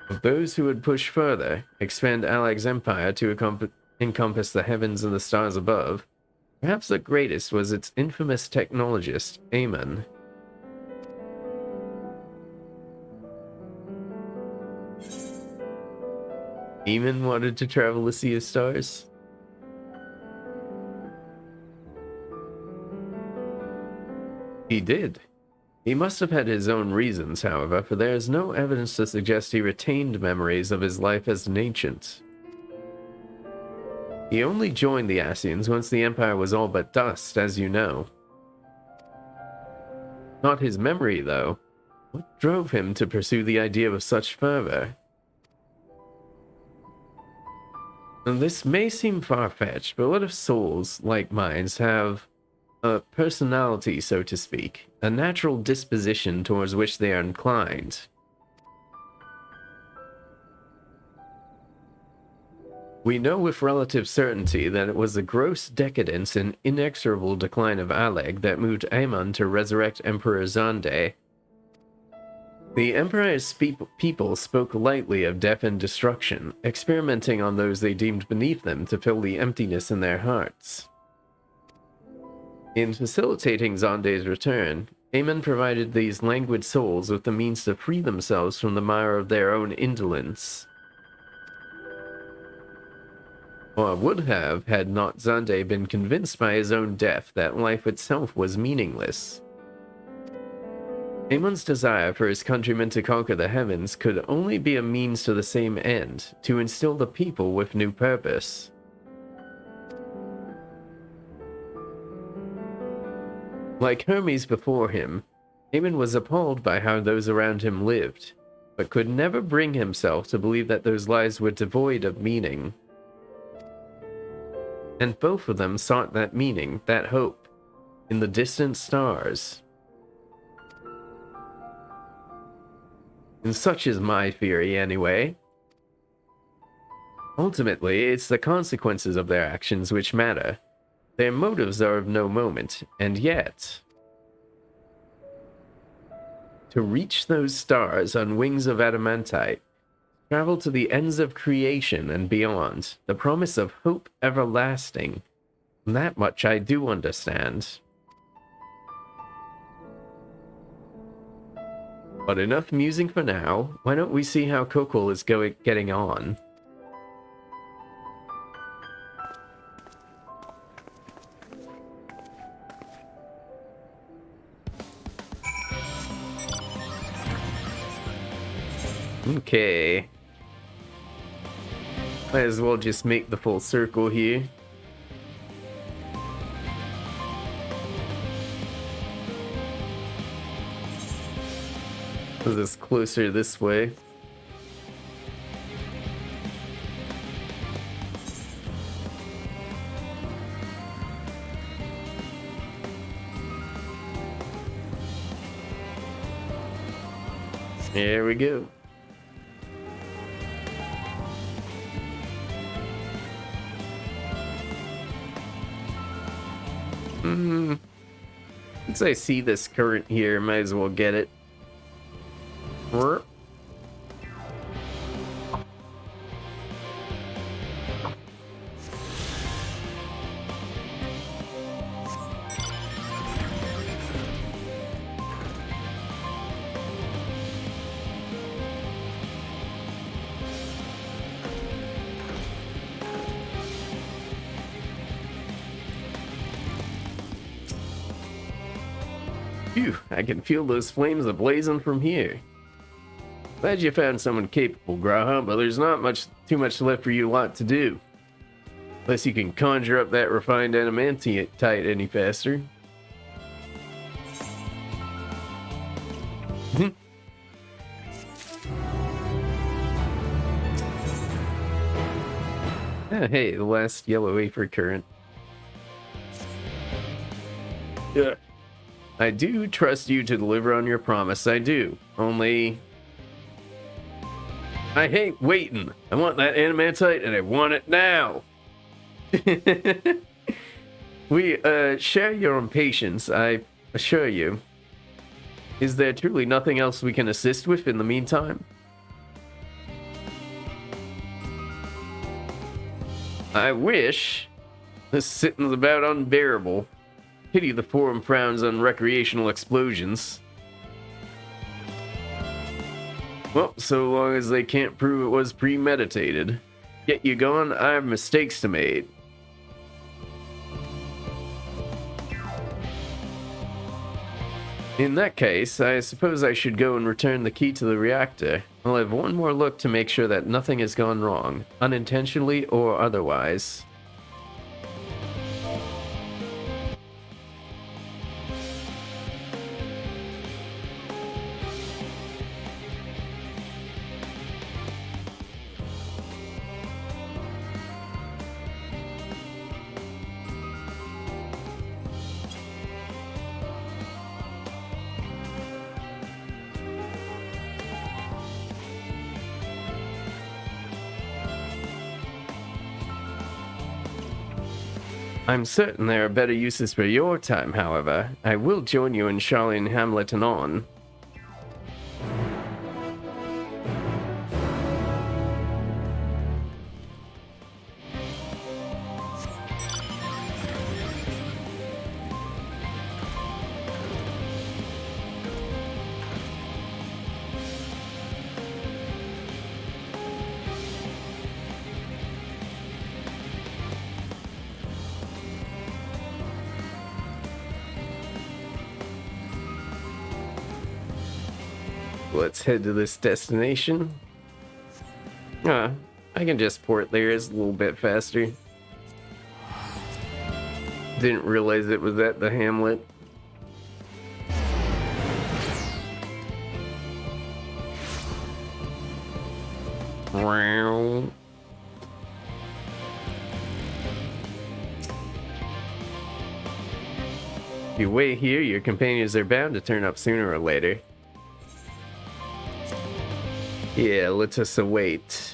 Speaker 1: Of those who would push further, expand Aleg's empire to encompass the heavens and the stars above, perhaps the greatest was its infamous technologist, Aemon. Aemon wanted to travel the Sea of Stars? He did. He must have had his own reasons, however, for there is no evidence to suggest he retained memories of his life as an ancient. He only joined the Ascians once the Empire was all but dust, as you know. Not his memory, though. What drove him to pursue the idea with such fervor? And this may seem far-fetched, but what if souls, like minds, have a personality, so to speak, a natural disposition towards which they are inclined? We know with relative certainty that it was the gross decadence and inexorable decline of Aleg that moved Aemon to resurrect Emperor Zande. The Emperor's people spoke lightly of death and destruction, experimenting on those they deemed beneath them to fill the emptiness in their hearts. In facilitating Zande's return, Aemon provided these languid souls with the means to free themselves from the mire of their own indolence. Or would have, had not Zande been convinced by his own death that life itself was meaningless. Aemon's desire for his countrymen to conquer the heavens could only be a means to the same end, to instill the people with new purpose. Like Hermes before him, Aemon was appalled by how those around him lived, but could never bring himself to believe that those lives were devoid of meaning. And both of them sought that meaning, that hope, in the distant stars. And such is my theory, anyway. Ultimately, it's the consequences of their actions which matter. Their motives are of no moment, and yet... to reach those stars on wings of adamantite, travel to the ends of creation and beyond, the promise of hope everlasting. That much I do understand. But enough musing for now. Why don't we see how Kokol is getting on? Okay. Might as well just make the full circle here. This is closer this way. There we go. Since I see this current here, might as well get it. Phew, I can feel those flames ablazing from here. Glad you found someone capable, Graha, but there's not too much left for you lot to do. Unless you can conjure up that refined adamantite any faster. Ah, hey, the last yellow wafer current. Yeah. I do trust you to deliver on your promise, I do. Only... I hate waiting. I want that adamantite and I want it now. We share your impatience, I assure you. Is there truly nothing else we can assist with in the meantime? I wish. This sitting's about unbearable. Pity the forum frowns on recreational explosions. Well, so long as they can't prove it was premeditated. Get you going, I have mistakes to make. In that case, I suppose I should go and return the key to the reactor. I'll have one more look to make sure that nothing has gone wrong, unintentionally or otherwise. I'm certain there are better uses for your time, however. I will join you in Charlie and Hamlet anon. Let's head to this destination. I can just port there. It's a little bit faster. Didn't realize it was at the hamlet. Wow. If you wait here, your companions are bound to turn up sooner or later. Yeah, let us await.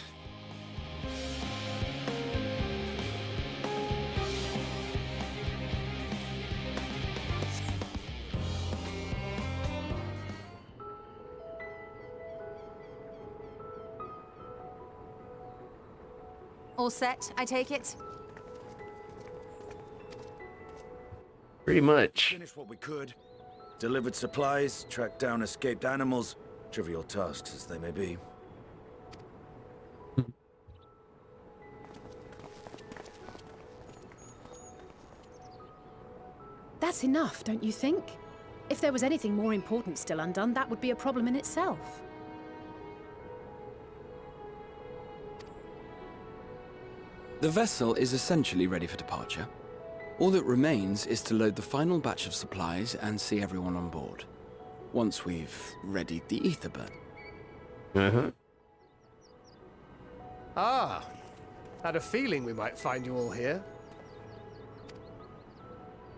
Speaker 7: All set, I take it?
Speaker 1: Pretty much.
Speaker 4: Finished what we could. Delivered supplies, tracked down escaped animals. Trivial tasks as they may be.
Speaker 8: That's enough, don't you think? If there was anything more important still undone, that would be a problem in itself.
Speaker 9: The vessel is essentially ready for departure. All that remains is to load the final batch of supplies and see everyone on board. Once we've readied the ether burn.
Speaker 1: Uh-huh.
Speaker 3: Ah, had a feeling we might find you all here.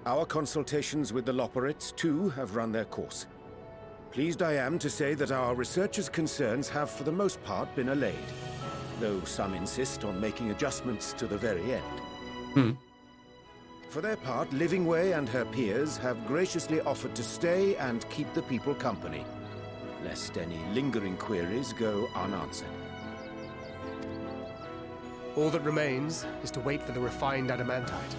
Speaker 4: Our consultations with the Loperites, too, have run their course. Pleased I am to say that our researchers' concerns have, for the most part, been allayed, though some insist on making adjustments to the very end. For their part, Livingway and her peers have graciously offered to stay and keep the people company, lest any lingering queries go unanswered.
Speaker 3: All that remains is to wait for the refined adamantite.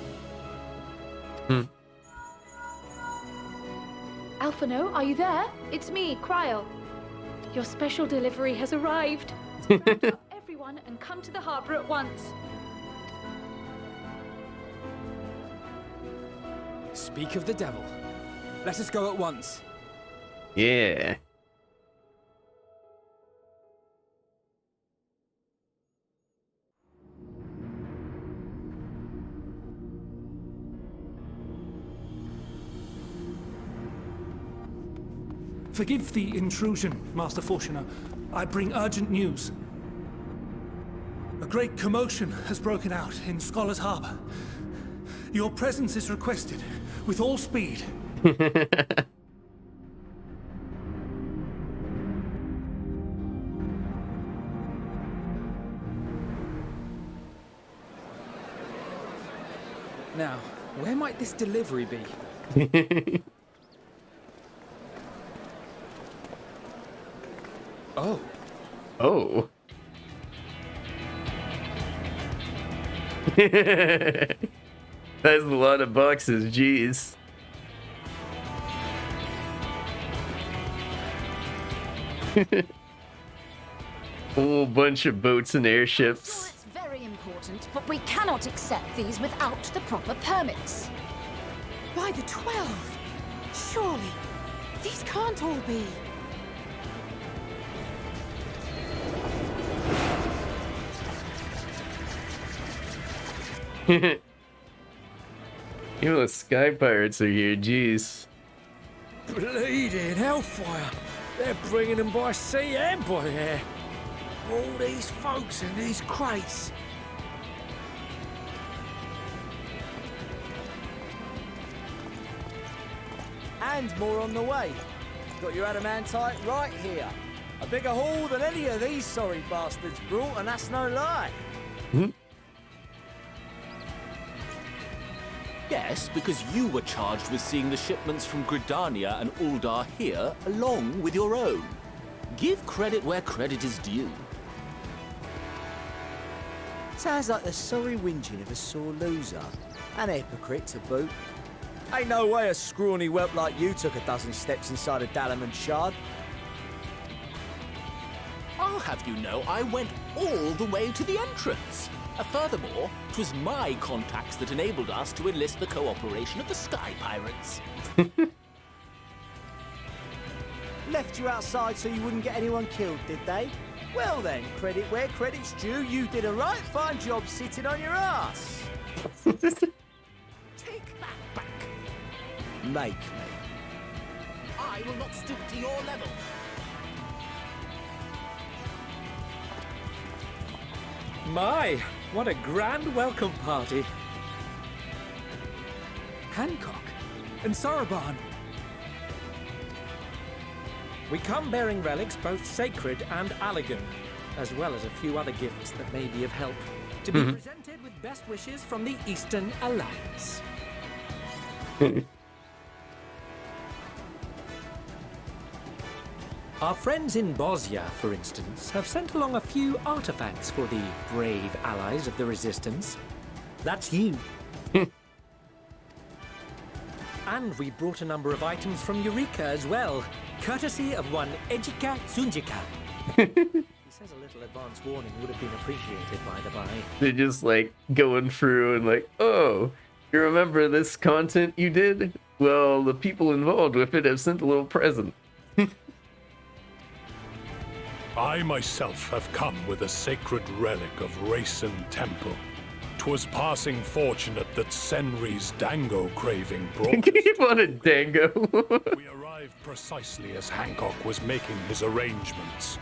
Speaker 10: Alphino, are you there? It's me, Cryo. Your special delivery has arrived. Round up everyone and come to the harbor at once.
Speaker 11: Speak of the devil. Let us go at once.
Speaker 1: Yeah.
Speaker 12: Forgive the intrusion, Master Fortuner. I bring urgent news. A great commotion has broken out in Scholar's Harbor. Your presence is requested, with all speed.
Speaker 11: Now, where might this delivery be? Oh.
Speaker 1: Oh. That's a lot of boxes, jeez. Whole bunch of boats and airships.
Speaker 13: It's very important, but we cannot accept these without the proper permits.
Speaker 8: By the 12! Surely, these can't all be.
Speaker 1: Even the sky pirates are here, jeez.
Speaker 4: Bleeding hellfire! They're bringing them by sea and by air. All these folks in these crates.
Speaker 14: And more on the way. Got your adamantite right here. A bigger haul than any of these sorry bastards brought, and that's no lie.
Speaker 15: Yes, because you were charged with seeing the shipments from Gridania and Uldar here, along with your own. Give credit where credit is due.
Speaker 14: Sounds like the sorry whinging of a sore loser. An hypocrite to boot. Ain't no way a scrawny whelp like you took a dozen steps inside a Dalaman shard.
Speaker 15: I'll have you know I went all the way to the entrance. Furthermore, 'twas my contacts that enabled us to enlist the cooperation of the Sky Pirates.
Speaker 14: Left you outside so you wouldn't get anyone killed, did they? Well then, credit where credit's due, you did a right fine job sitting on your ass.
Speaker 15: Take that back.
Speaker 14: Make me.
Speaker 15: I will not stoop to your level.
Speaker 11: My, what a grand welcome party. Hancock and Soroban. We come bearing relics both sacred and Allagan, as well as a few other gifts that may be of help, to be presented with best wishes from the Eastern Alliance. Our friends in Bosnia, for instance, have sent along a few artifacts for the brave allies of the Resistance. That's you. And we brought a number of items from Eureka as well, courtesy of one Ejika Sunjika. He says a little advance warning would have been appreciated by the by.
Speaker 1: They're just like going through and like, oh, you remember this content you did? Well, the people involved with it have sent a little present.
Speaker 16: I myself have come with a sacred relic of Rayson Temple. 'Twas passing fortunate that Senri's dango craving brought us.
Speaker 1: He wanted dango.
Speaker 16: We arrived precisely as Hancock was making his arrangements.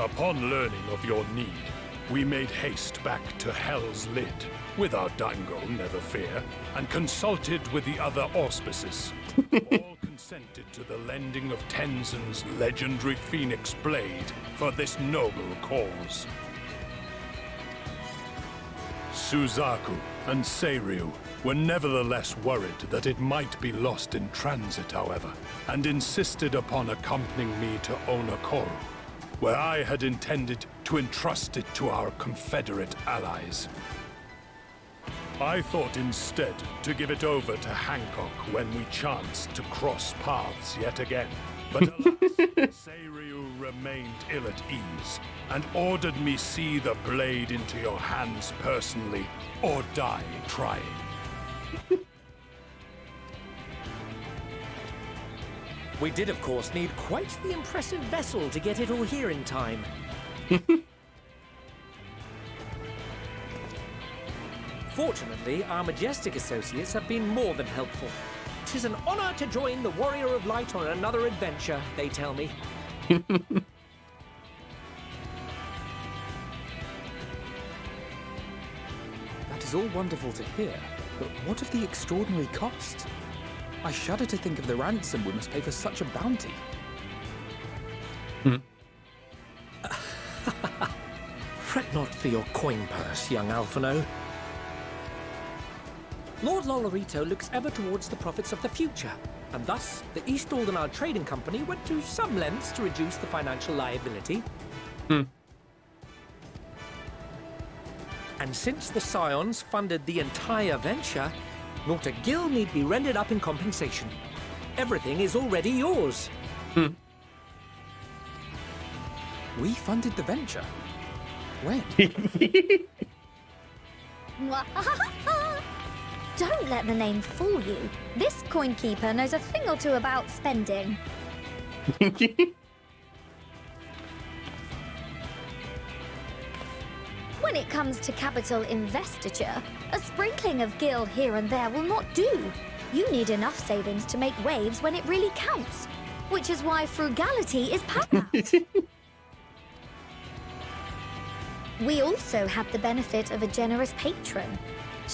Speaker 16: Upon learning of your need, we made haste back to Hell's Lid, with our dango, never fear, and consulted with the other auspices. All consented to the lending of Tenzin's legendary Phoenix Blade for this noble cause. Suzaku and Seiryu were nevertheless worried that it might be lost in transit, however, and insisted upon accompanying me to Onakoru, where I had intended to entrust it to our Confederate allies. I thought instead to give it over to Hancock when we chanced to cross paths yet again. But alas, Seiryu remained ill at ease and ordered me see the blade into your hands personally or die trying.
Speaker 11: We did, of course, need quite the impressive vessel to get it all here in time. Fortunately, our majestic associates have been more than helpful. 'Tis an honor to join the Warrior of Light on another adventure, they tell me.
Speaker 17: That is all wonderful to hear, but what of the extraordinary cost? I shudder to think of the ransom we must pay for such a bounty.
Speaker 11: Fret not for your coin purse, young Alphino. Lord Lolorito looks ever towards the profits of the future, and thus the East Aldenard Trading Company went to some lengths to reduce the financial liability. And since the Scions funded the entire venture, not a gill need be rendered up in compensation. Everything is already yours.
Speaker 17: We funded the venture? When?
Speaker 2: Don't let the name fool you. This coin keeper knows a thing or two about spending. When it comes to capital investiture, a sprinkling of gil here and there will not do. You need enough savings to make waves when it really counts, which is why frugality is paramount. We also have the benefit of a generous patron.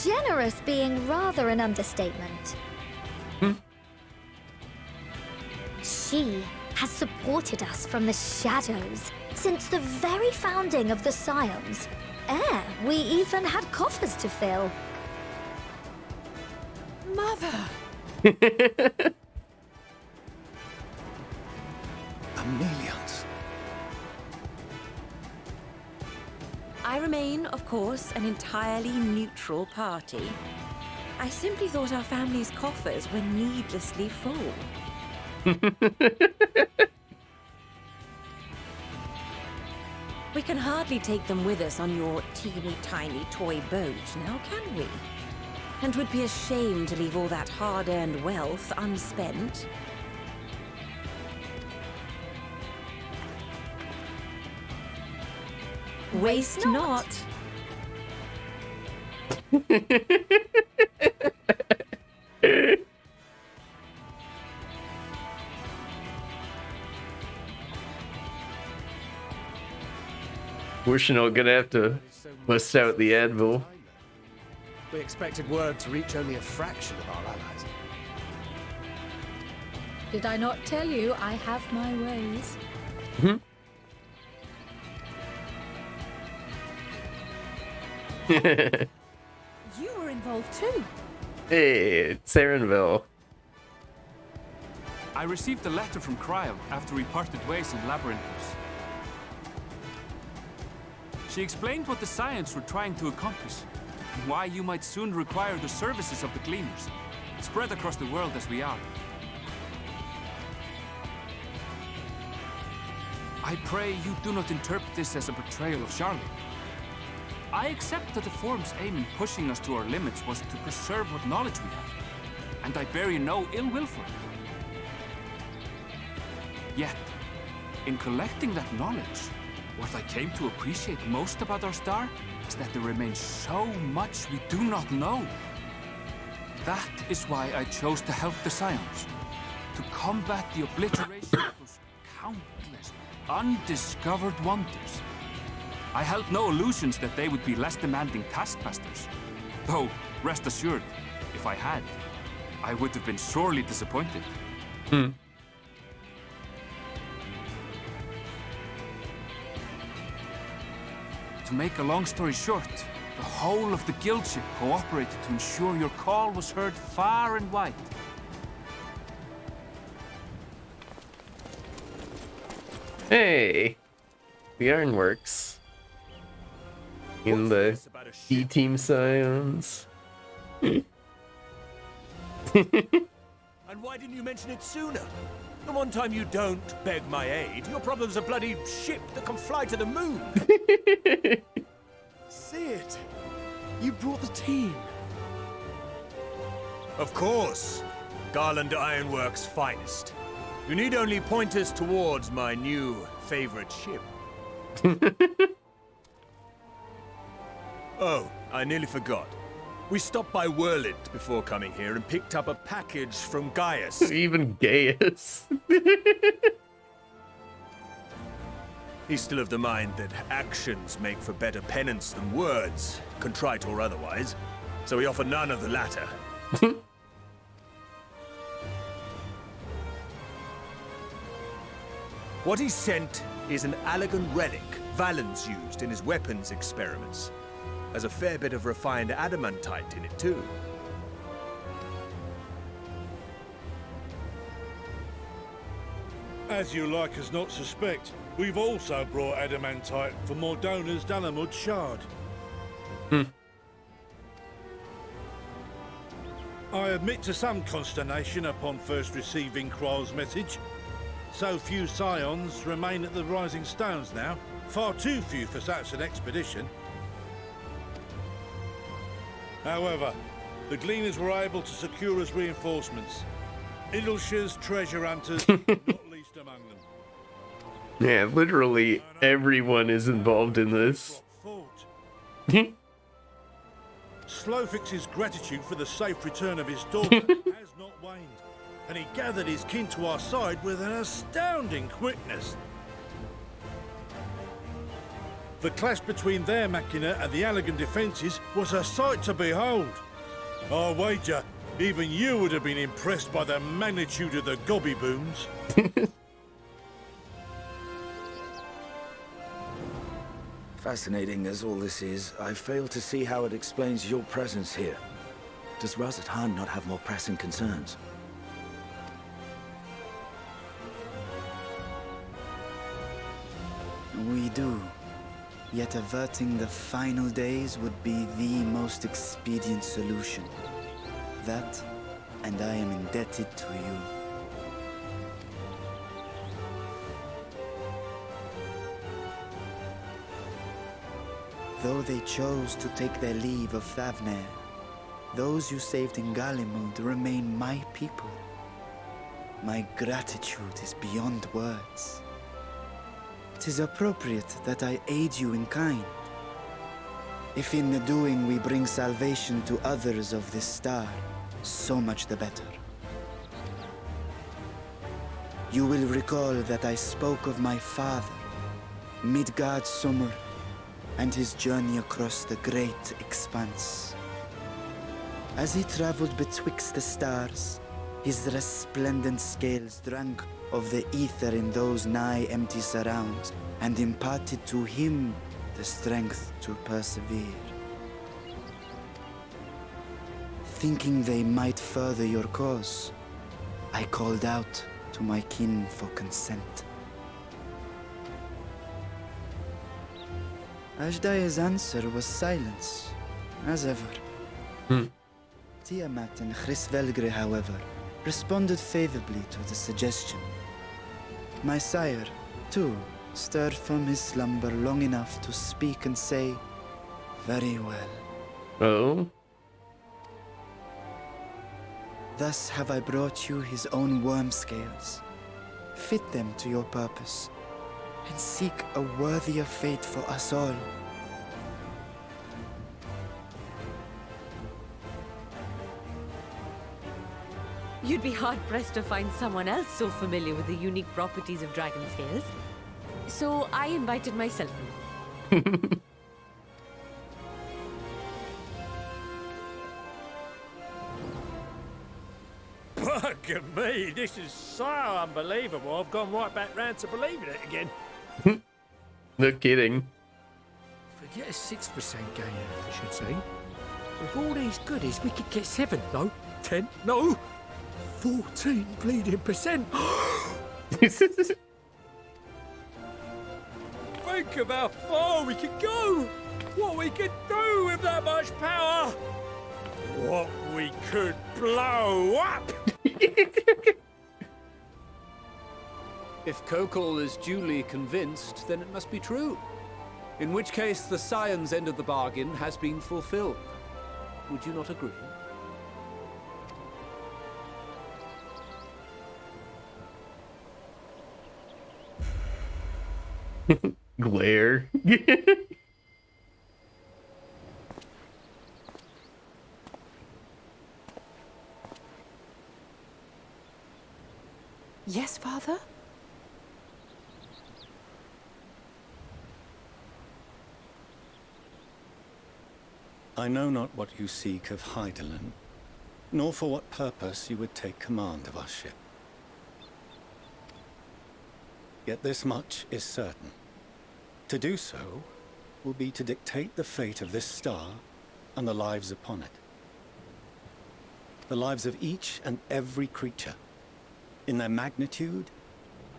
Speaker 2: Generous being rather an understatement. She has supported us from the shadows since the very founding of the Scions.
Speaker 13: air. We even had coffers to fill.
Speaker 14: Mother!
Speaker 4: Amelians.
Speaker 6: I remain, of course, an entirely neutral party. I simply thought our family's coffers were needlessly full. We can hardly take them with us on your teeny-tiny toy boat, now can we? And would be a shame to leave all that hard-earned wealth unspent. Waste not.
Speaker 1: We're not gonna have to bust out the anvil.
Speaker 3: We expected word to reach only a fraction of our allies.
Speaker 8: Did I not tell you I have my ways? You were involved too.
Speaker 1: Hey, it's Sarenville.
Speaker 18: I received a letter from Cryle after we parted ways in Labyrinthos. She explained what the Scions were trying to accomplish, and why you might soon require the services of the Gleaners, spread across the world as we are. I pray you do not interpret this as a betrayal of Charlie. I accept that the Forum's aim in pushing us to our limits was to preserve what knowledge we have, and I bear you no ill will for it. Yet, in collecting that knowledge, what I came to appreciate most about our star is that there remains so much we do not know. That is why I chose to help the Scions, to combat the obliteration of those countless, undiscovered wonders. I held no illusions that they would be less demanding taskmasters. Though, rest assured, if I had, I would have been sorely disappointed. To make a long story short, the whole of the guild ship cooperated to ensure your call was heard far and wide.
Speaker 1: Hey, the Ironworks. In the D-Team Scions.
Speaker 14: And why didn't you mention it sooner? The one time you don't beg my aid, your problem's a bloody ship that can fly to the moon.
Speaker 19: See it? You brought the team.
Speaker 14: Of course. Garland Ironworks' finest. You need only point us towards my new favorite ship. Oh, I nearly forgot. We stopped by Whirlwind before coming here and picked up a package from Gaius.
Speaker 1: Even Gaius.
Speaker 14: He's still of the mind that actions make for better penance than words, contrite or otherwise, so we offer none of the latter. What he sent is an Allegan relic Valens used in his weapons experiments. Has a fair bit of refined adamantite in it, too.
Speaker 20: As you like us not suspect, we've also brought adamantite from Mordona's Dalamud Shard. I admit to some consternation upon first receiving Kryl's message. So few Scions remain at the Rising Stones now. Far too few for such an expedition. However, the Gleaners were able to secure us reinforcements. Idleshires, treasure hunters, not least among them.
Speaker 1: Yeah, literally everyone is involved in this.
Speaker 20: Slowfix's gratitude for the safe return of his daughter has not waned, and he gathered his kin to our side with an astounding quickness. The clash between their machina and the Allegan defences was a sight to behold. I wager even you would have been impressed by the magnitude of the gobby booms.
Speaker 4: Fascinating as all this is, I fail to see how it explains your presence here. Does Razat Khan not have more pressing concerns?
Speaker 21: We do. Yet averting the final days would be the most expedient solution. That, and I am indebted to you. Though they chose to take their leave of Thavnair, those you saved in Galimund remain my people. My gratitude is beyond words. 'Tis appropriate that I aid you in kind. If in the doing we bring salvation to others of this star, so much the better. You will recall that I spoke of my father, Midgard Summer, and his journey across the great expanse. As he traveled betwixt the stars, his resplendent scales drank of the ether in those nigh empty surrounds, and imparted to him the strength to persevere. Thinking they might further your cause, I called out to my kin for consent. Ajdaya's answer was silence, as ever. Tiamat and Hrisvelgre, however, responded favorably to the suggestion. My sire, too, stirred from his slumber long enough to speak and say, "Very well."
Speaker 1: Oh?
Speaker 21: Thus have I brought you his own worm scales. Fit them to your purpose, and seek a worthier fate for us all.
Speaker 22: You'd be hard-pressed to find someone else so familiar with the unique properties of dragon scales. So I invited myself.
Speaker 11: Bugger me, this is so unbelievable. I've gone right back round to believing it again.
Speaker 1: No kidding.
Speaker 11: Forget a 6% gain in efficiency. With all these goodies, we could get 7, no? 10, no? 14 bleeding percent. Think of how far we could go. What we could do with that much power. What we could blow up.
Speaker 5: If Kokol is duly convinced, then it must be true. In which case, the Scion's end of the bargain has been fulfilled. Would you not agree?
Speaker 1: Glare.
Speaker 8: Yes, Father?
Speaker 23: I know not what you seek of Hydaelyn, nor for what purpose you would take command of our ship. Yet this much is certain. To do so will be to dictate the fate of this star and the lives upon it. The lives of each and every creature, in their magnitude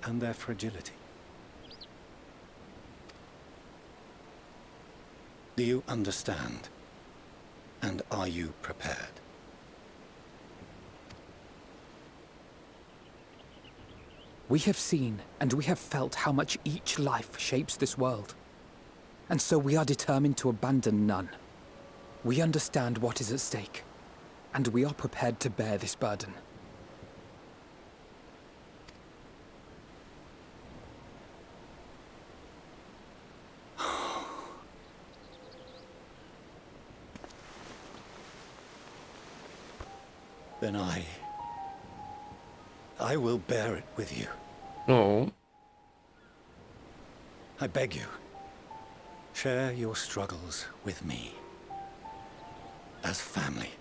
Speaker 23: and their fragility. Do you understand? And are you prepared?
Speaker 17: We have seen and we have felt how much each life shapes this world. And so we are determined to abandon none. We understand what is at stake, and we are prepared to bear this burden.
Speaker 23: Then I will bear it with you.
Speaker 1: Oh.
Speaker 23: I beg you, share your struggles with me. As family.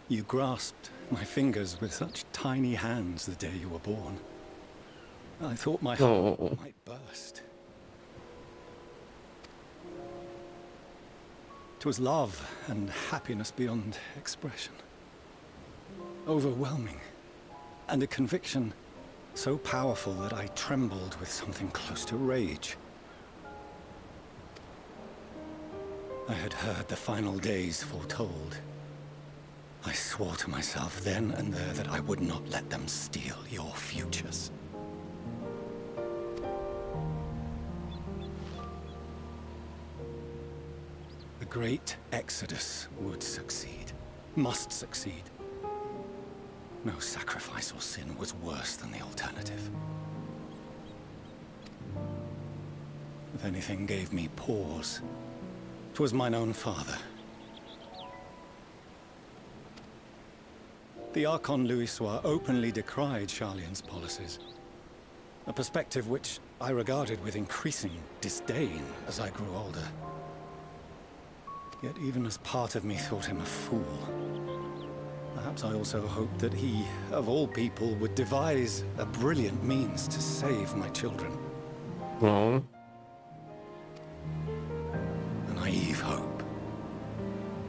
Speaker 23: You grasped my fingers with such tiny hands the day you were born. I thought my heart might burst. 'Twas love and happiness beyond expression. Overwhelming. And a conviction so powerful that I trembled with something close to rage. I had heard the final days foretold. I swore to myself then and there that I would not let them steal your futures. The great exodus would succeed, must succeed. No sacrifice or sin was worse than the alternative. If anything gave me pause, 'twas mine own father. The Archon Louisoix openly decried Charlian's policies, a perspective which I regarded with increasing disdain as I grew older. Yet even as part of me thought him a fool, perhaps I also hoped that he, of all people, would devise a brilliant means to save my children.
Speaker 1: Well,
Speaker 23: a naive hope,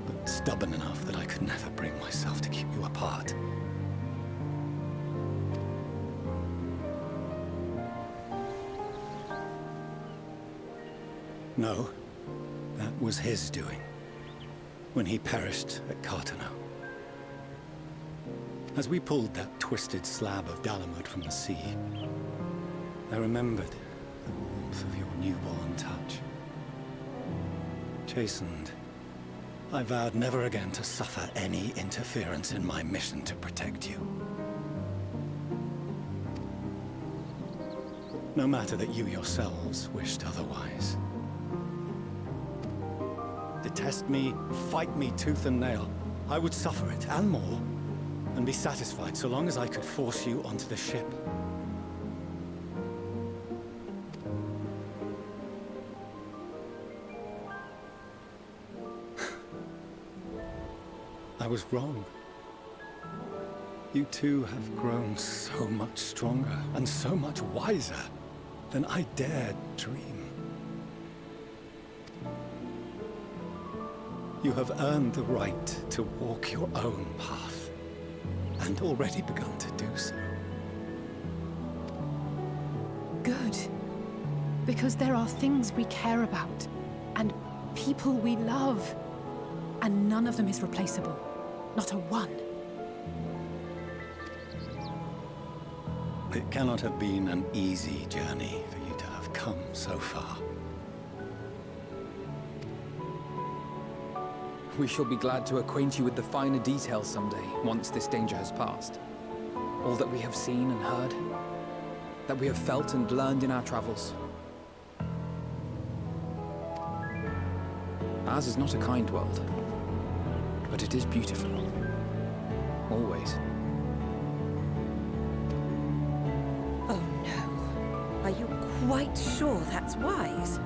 Speaker 23: but stubborn enough that I could never bring myself to keep you apart. No, that was his doing, when he perished at Carteneau. As we pulled that twisted slab of Dalamud from the sea, I remembered the warmth of your newborn touch. Chastened, I vowed never again to suffer any interference in my mission to protect you. No matter that you yourselves wished otherwise. Detest me, fight me tooth and nail, I would suffer it, and more, and be satisfied so long as I could force you onto the ship. I was wrong. You two have grown so much stronger and so much wiser than I dared dream. You have earned the right to walk your own path, and already begun to do so.
Speaker 8: Good. Because there are things we care about, and people we love, and none of them is replaceable. Not a one.
Speaker 23: It cannot have been an easy journey for you to have come so far.
Speaker 17: We shall be glad to acquaint you with the finer details someday, once this danger has passed. All that we have seen and heard, that we have felt and learned in our travels. Ours is not a kind world, but it is beautiful. Always.
Speaker 22: Oh no. Are you quite sure that's wise?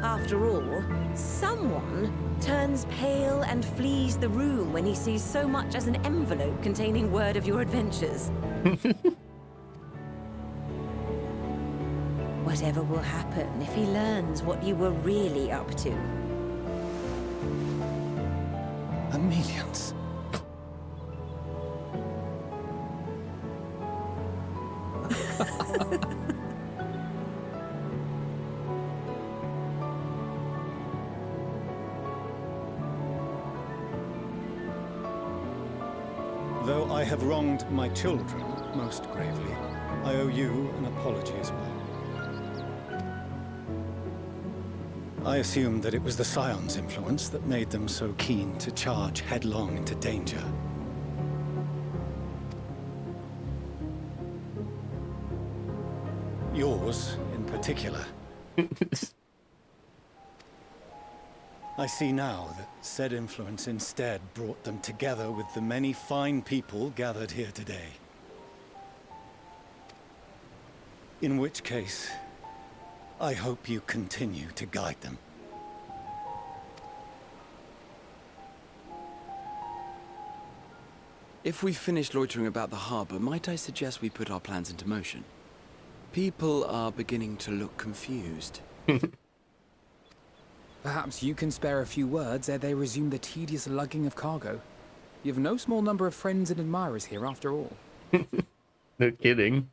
Speaker 22: After all, someone turns pale and flees the room when he sees so much as an envelope containing word of your adventures. Whatever will happen if he learns what you were really up to?
Speaker 23: Amelians. Though I have wronged my children most gravely, I owe you an apology as well. I assumed that it was the Scion's influence that made them so keen to charge headlong into danger. Yours, in particular. I see now that said influence instead brought them together with the many fine people gathered here today. In which case, I hope you continue to guide them.
Speaker 7: If we've finished loitering about the harbor, might I suggest we put our plans into motion? People are beginning to look confused.
Speaker 17: Perhaps you can spare a few words ere they resume the tedious lugging of cargo. You've no small number of friends and admirers here, after all.
Speaker 1: No kidding.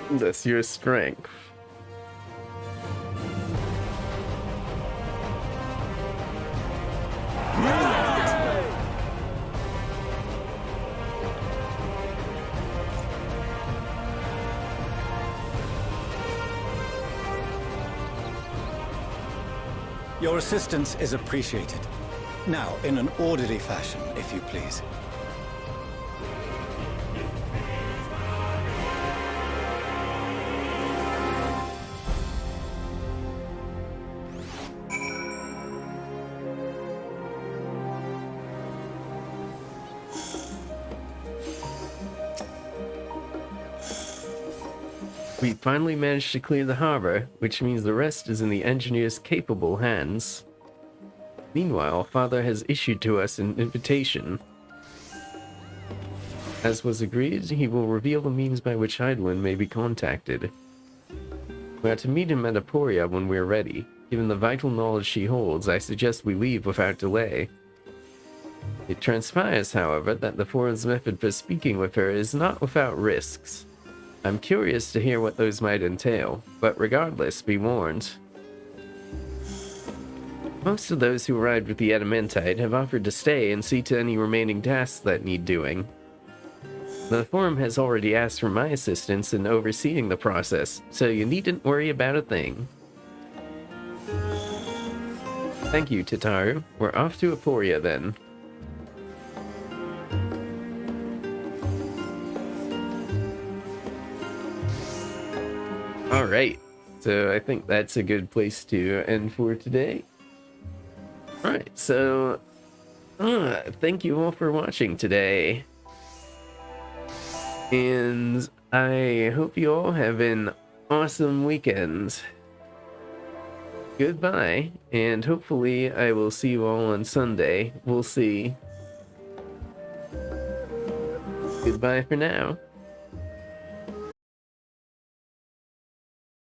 Speaker 1: That's your strength.
Speaker 23: Your assistance is appreciated. Now, in an orderly fashion, if you please.
Speaker 1: We finally managed to clear the harbor, which means the rest is in the engineer's capable hands. Meanwhile, Father has issued to us an invitation. As was agreed, he will reveal the means by which Eidolon may be contacted. We are to meet him at Aporia when we are ready. Given the vital knowledge she holds, I suggest we leave without delay. It transpires, however, that the Foreigner's method for speaking with her is not without risks. I'm curious to hear what those might entail, but regardless, be warned. Most of those who arrived with the Adamantite have offered to stay and see to any remaining tasks that need doing. The Forum has already asked for my assistance in overseeing the process, so you needn't worry about a thing. Thank you, Tataru. We're off to Aporia then. Alright, so I think that's a good place to end for today. Alright, so thank you all for watching today. And I hope you all have an awesome weekend. Goodbye, and hopefully I will see you all on Sunday. We'll see. Goodbye for now.